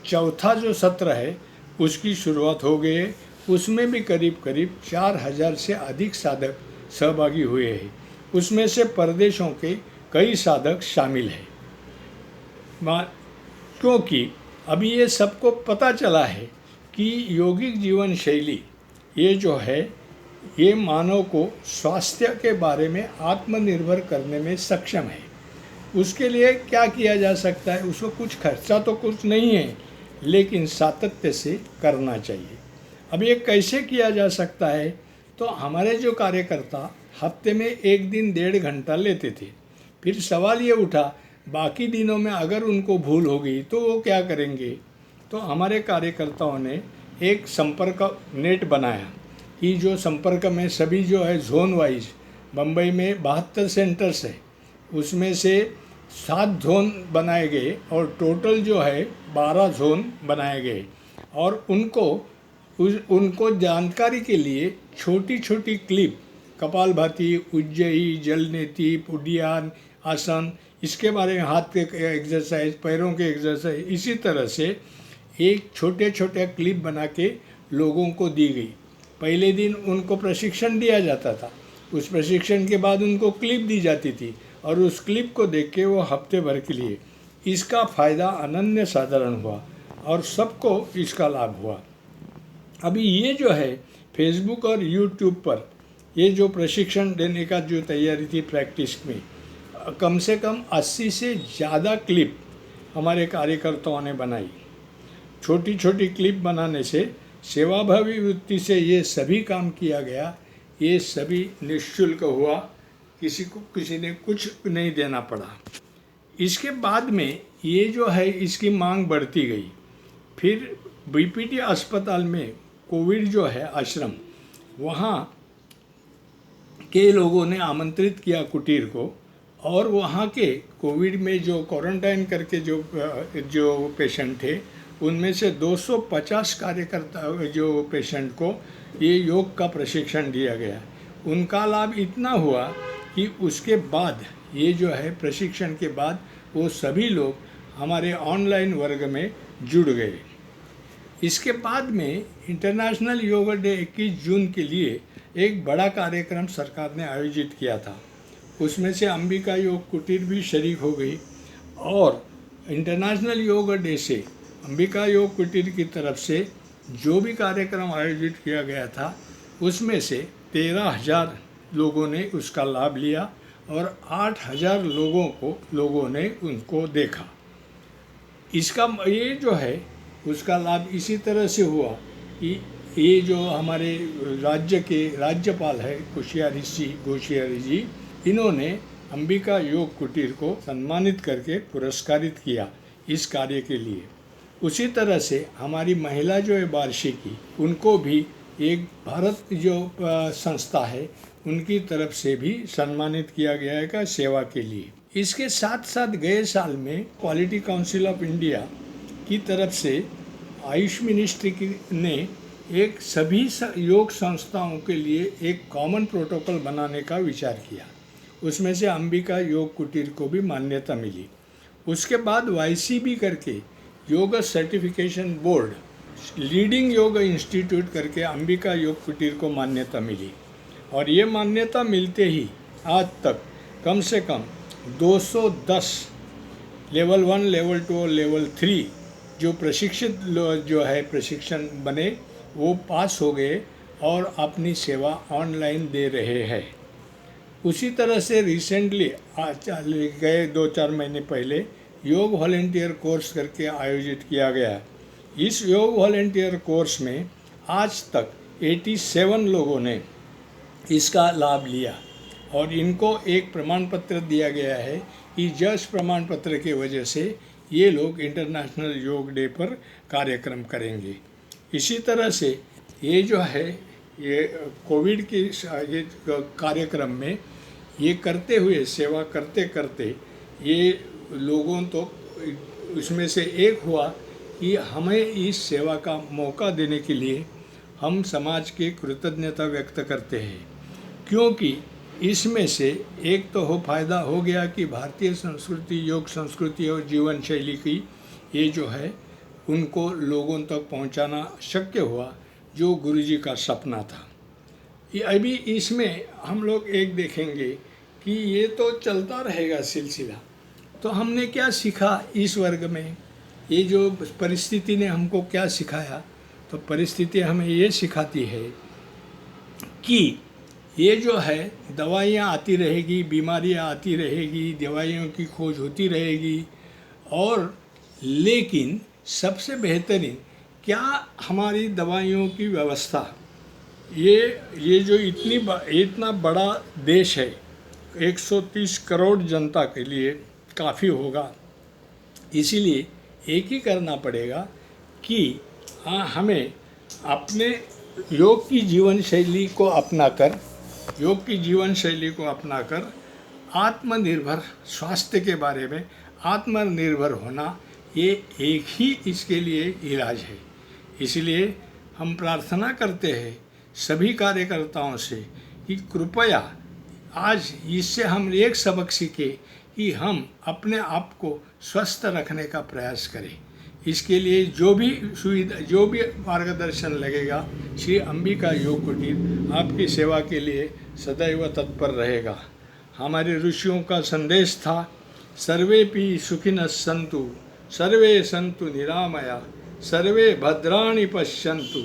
S7: चौथा जो सत्र है उसकी शुरुआत हो गई है। उसमें भी करीब 4000 से अधिक साधक सहभागी हुए हैं। उसमें से प्रदेशों के कई साधक शामिल हैं, क्योंकि अभी ये सबको पता चला है कि यौगिक जीवन शैली ये जो है ये मानव को स्वास्थ्य के बारे में आत्मनिर्भर करने में सक्षम है। उसके लिए क्या किया जा सकता है, उसको कुछ खर्चा तो कुछ नहीं है, लेकिन सातत्य से करना चाहिए। अब ये कैसे किया जा सकता है, तो हमारे जो कार्यकर्ता हफ्ते में 1 दिन 1.5 घंटा लेते थे। फिर सवाल ये उठा बाकी दिनों में अगर उनको भूल हो गई तो वो क्या करेंगे। तो हमारे कार्यकर्ताओं ने एक संपर्क नेट बनाया कि जो संपर्क में सभी जो है जोन वाइज बम्बई में 72 सेंटर्स है, उसमें से 7 जोन बनाए गए और टोटल जो है 12 जोन बनाए गए। और उनको जानकारी के लिए छोटी छोटी क्लिप कपालभाति, उज्जयी, जलनेति, पुडियान आसन, इसके बारे में हाथ के एक्सरसाइज, पैरों के एक्सरसाइज, इसी तरह से एक छोटे छोटे क्लिप बना के लोगों को दी गई। पहले दिन उनको प्रशिक्षण दिया जाता था, उस प्रशिक्षण के बाद उनको क्लिप दी जाती थी और उस क्लिप को देख के वो हफ्ते भर के लिए, इसका फ़ायदा अनन्य साधारण हुआ और सबको इसका लाभ हुआ। अभी ये जो है फेसबुक और यूट्यूब पर ये जो प्रशिक्षण देने का जो तैयारी थी प्रैक्टिस में, कम से कम 80 से ज़्यादा क्लिप हमारे कार्यकर्ताओं ने बनाई। छोटी छोटी क्लिप बनाने से सेवाभावी वृत्ति से ये सभी काम किया गया, ये सभी निःशुल्क हुआ, किसी ने कुछ नहीं देना पड़ा। इसके बाद में ये जो है इसकी मांग बढ़ती गई। फिर बीपीटी अस्पताल में कोविड जो है आश्रम, वहाँ के लोगों ने आमंत्रित किया कुटीर को, और वहाँ के कोविड में जो क्वारंटाइन करके जो पेशेंट थे, उनमें से 250 कार्यकर्ता जो पेशेंट को ये योग का प्रशिक्षण दिया गया। उनका लाभ इतना हुआ कि उसके बाद ये जो है प्रशिक्षण के बाद वो सभी लोग हमारे ऑनलाइन वर्ग में जुड़ गए। इसके बाद में इंटरनेशनल योग डे 21 जून के लिए एक बड़ा कार्यक्रम सरकार ने आयोजित किया था। उसमें से अंबिका योग कुटीर भी शरीक हो गई और इंटरनेशनल योग डे से अंबिका योग कुटीर की तरफ से जो भी कार्यक्रम आयोजित किया गया था, उसमें से 13,000 लोगों ने उसका लाभ लिया और 8,000 लोगों ने उनको देखा। इसका ये जो है उसका लाभ इसी तरह से हुआ कि ये जो हमारे राज्य के राज्यपाल है गोशियारी जी, इन्होंने अंबिका योग कुटीर को सम्मानित करके पुरस्कारित किया इस कार्य के लिए। उसी तरह से हमारी महिला जो है वार्षिकी, उनको भी एक भारत जो संस्था है उनकी तरफ से भी सम्मानित किया गया है का सेवा के लिए। इसके साथ साथ गए साल में क्वालिटी काउंसिल ऑफ इंडिया की तरफ से आयुष मिनिस्ट्री ने एक सभी योग संस्थाओं के लिए एक कॉमन प्रोटोकॉल बनाने का विचार किया। उसमें से अंबिका योग कुटीर को भी मान्यता मिली। उसके बाद YCB करके योग सर्टिफिकेशन बोर्ड, लीडिंग योग इंस्टीट्यूट करके अंबिका योग कुटीर को मान्यता मिली। और ये मान्यता मिलते ही आज तक कम से कम 210 लेवल 1, लेवल 2 और लेवल 3 जो प्रशिक्षित जो है प्रशिक्षण बने वो पास हो गए और अपनी सेवा ऑनलाइन दे रहे हैं। उसी तरह से रिसेंटली गए 2-4 महीने पहले योग वॉलेंटियर कोर्स करके आयोजित किया गया। इस योग वॉलेंटियर कोर्स में आज तक 87 लोगों ने इसका लाभ लिया और इनको एक प्रमाण पत्र दिया गया है कि जस प्रमाण पत्र की वजह से ये लोग इंटरनेशनल योग डे पर कार्यक्रम करेंगे। इसी तरह से ये जो है ये कोविड के ये कार्यक्रम में ये करते हुए सेवा करते करते ये लोगों तो उसमें से एक हुआ कि हमें इस सेवा का मौका देने के लिए हम समाज की कृतज्ञता व्यक्त करते हैं, क्योंकि इसमें से एक तो फायदा हो गया कि भारतीय संस्कृति, योग संस्कृति और जीवन शैली की ये जो है उनको लोगों तक पहुंचाना शक्य हुआ, जो गुरुजी का सपना था। ये अभी इसमें हम लोग एक देखेंगे कि ये तो चलता रहेगा सिलसिला। तो हमने क्या सीखा इस वर्ग में, ये जो परिस्थिति ने हमको क्या सिखाया, तो परिस्थिति हमें ये सिखाती है कि ये जो है दवाइयाँ आती रहेगी, बीमारियाँ आती रहेगी, दवाइयों की खोज होती रहेगी, और लेकिन सबसे बेहतरीन क्या हमारी दवाइयों की व्यवस्था, ये जो इतना बड़ा देश है, 130 करोड़ जनता के लिए काफ़ी होगा। इसीलिए एक ही करना पड़ेगा कि हमें अपने योग की जीवन शैली को अपनाकर योग की जीवन शैली को अपनाकर आत्मनिर्भर स्वास्थ्य के बारे में आत्मनिर्भर होना, ये एक ही इसके लिए इलाज है। इसलिए हम प्रार्थना करते हैं सभी कार्यकर्ताओं से कि कृपया आज इससे हम एक सबक सीखे कि हम अपने आप को स्वस्थ रखने का प्रयास करें। इसके लिए जो भी सुविधा, जो भी मार्गदर्शन लगेगा, श्री अंबिका योग कुटीर आपकी सेवा के लिए सदैव तत्पर रहेगा। हमारे ऋषियों का संदेश था, सर्वेपि सुखिनः सन्तु, सर्वे सन्तु निरामया, सर्वे भद्राणि पश्यन्तु,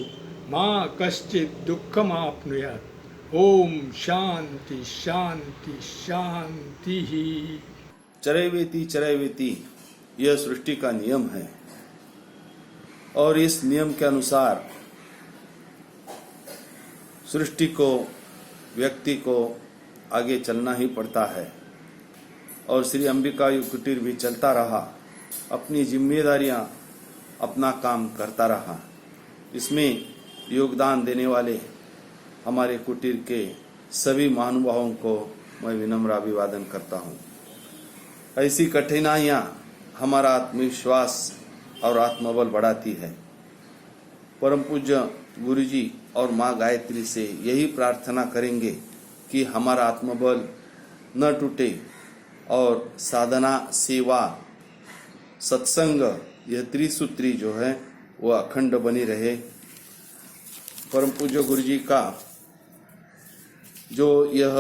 S7: माँ कश्चित् दुःखमाप्नुयात्। ओम शांति शांति शांति ही।
S1: चरैवेति यह सृष्टि का नियम है और इस नियम के अनुसार सृष्टि को, व्यक्ति को आगे चलना ही पड़ता है। और श्री अंबिका योग कुटीर भी चलता रहा, अपनी जिम्मेदारियां, अपना काम करता रहा। इसमें योगदान देने वाले हमारे कुटीर के सभी महानुभावों को मैं विनम्र अभिवादन करता हूँ। ऐसी कठिनाइयाँ हमारा आत्मविश्वास और आत्मबल बढ़ाती है। परम पूज्य गुरुजी और माँ गायत्री से यही प्रार्थना करेंगे कि हमारा आत्मबल न टूटे और साधना, सेवा, सत्संग, यह त्रिसूत्री जो है वो अखंड बनी रहे। परम पूज्य गुरुजी का जो यह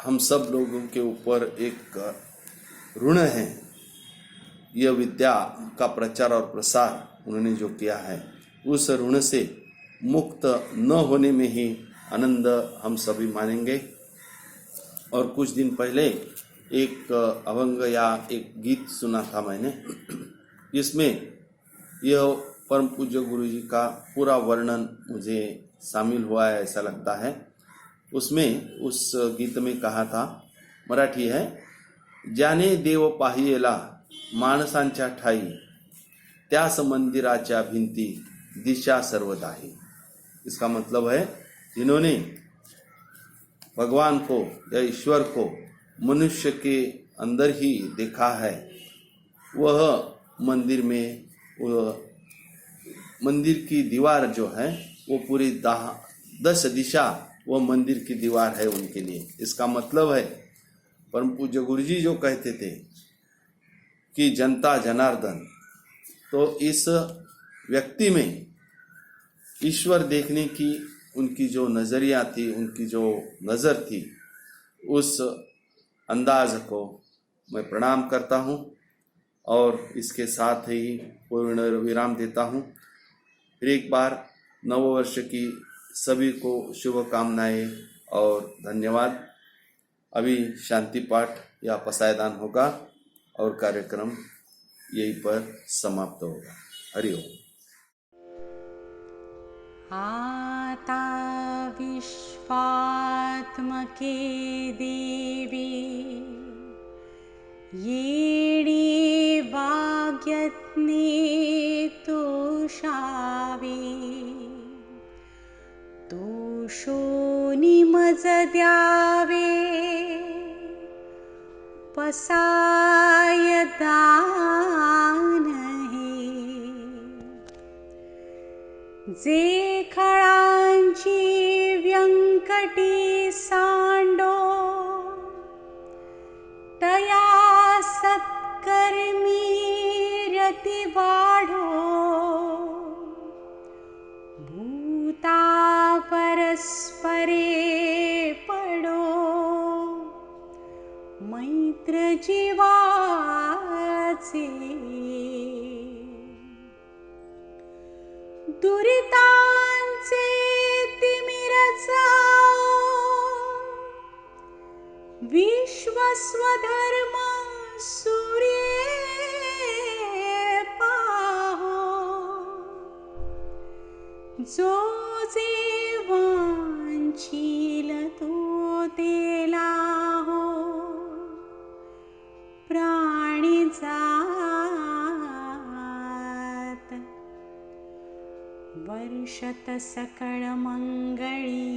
S1: हम सब लोगों के ऊपर एक ऋण है, यह विद्या का प्रचार और प्रसार उन्होंने जो किया है, उस ऋण से मुक्त न होने में ही आनंद हम सभी मानेंगे। और कुछ दिन पहले एक अभंग या एक गीत सुना था मैंने, जिसमें यह परम पूज्य गुरु जी का पूरा वर्णन मुझे शामिल हुआ है, ऐसा लगता है। उसमें उस गीत में कहा था, मराठी है, ज्याने देव पाहिला माणसांच्या ठाई, त्यास मंदिराच्या भिंती दिशा सर्वदाही। इसका मतलब है, जिन्होंने भगवान को या ईश्वर को मनुष्य के अंदर ही देखा है, वह मंदिर में, मंदिर की दीवार जो है वो पूरी 10 दिशा वो मंदिर की दीवार है उनके लिए। इसका मतलब है, परम पूज्य गुरुजी जो कहते थे कि जनता जनार्दन, तो इस व्यक्ति में ईश्वर देखने की उनकी जो नजरिया थी, उनकी जो नज़र थी, उस अंदाज को मैं प्रणाम करता हूँ और इसके साथ ही पूर्ण विराम देता हूँ। फिर एक बार नववर्ष की सभी को शुभकामनाएं और धन्यवाद। अभी शांति पाठ या पसायदान होगा और कार्यक्रम यहीं पर समाप्त होगा। हरि ओम।
S8: आता विश्वात्मके देवी येणी वाग्यज्ञे तोषावे, तोषोनी मज द्यावे पसाय दान हे। जे खळांची व्यंकटी सांडो, तया सत्कर्मी रती वाढो। भूता परस्परे पडो, मैत्र जीवाचे। दुरितांचे तिमिर जाओ, विश्वस्वधर्म सूर्ये पाहो। जो जे वांछील तो तेला हो, प्राणी जात वर्षत सकळ मंगळी।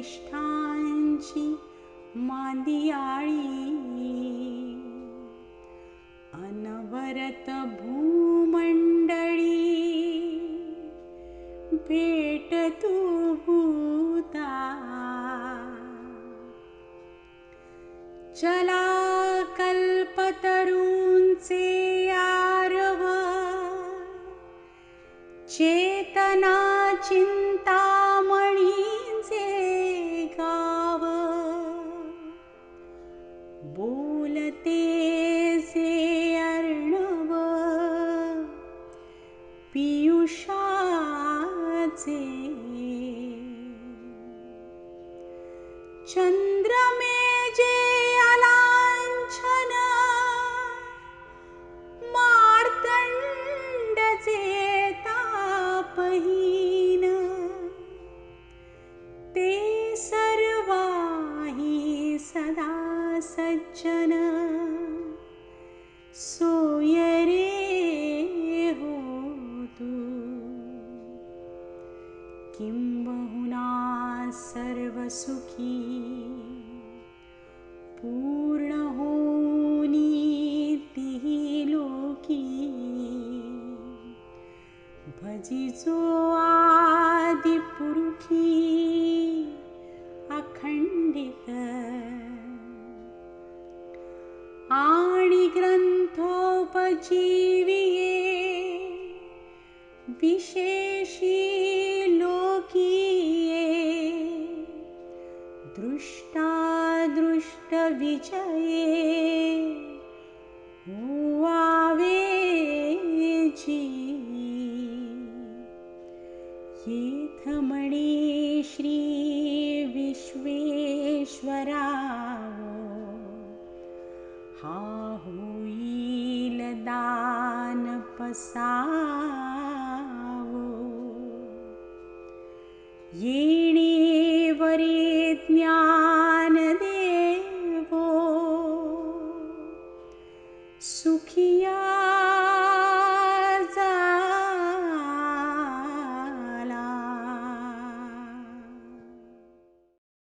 S8: ईश्वरनिष्ठांची मांदियाळी अनवरत भूमंडळी भेट तू भूता चला कल्पतरूंचे आरव चेतना चिंतामणींचे गाव बोलते से अर्णव पियुषाचे चंद्रमे जे अलांछन मार्तंडचे तापहीन ते सर्वाही सदा सज्जन सोय रे हो तू किंबहुना सर्वसुखी पूर्ण होनी तिही लोकी भजिजो आदिपुरुषी अखंडित आणि ग्रंथोपजीविये विशेषी लोकीये दृष्टादृष्ट विजये हुआवेजी येथ म्हणे श्री विश्वेश्वरावो हा होईल दान पसावो येणे वरे ज्ञान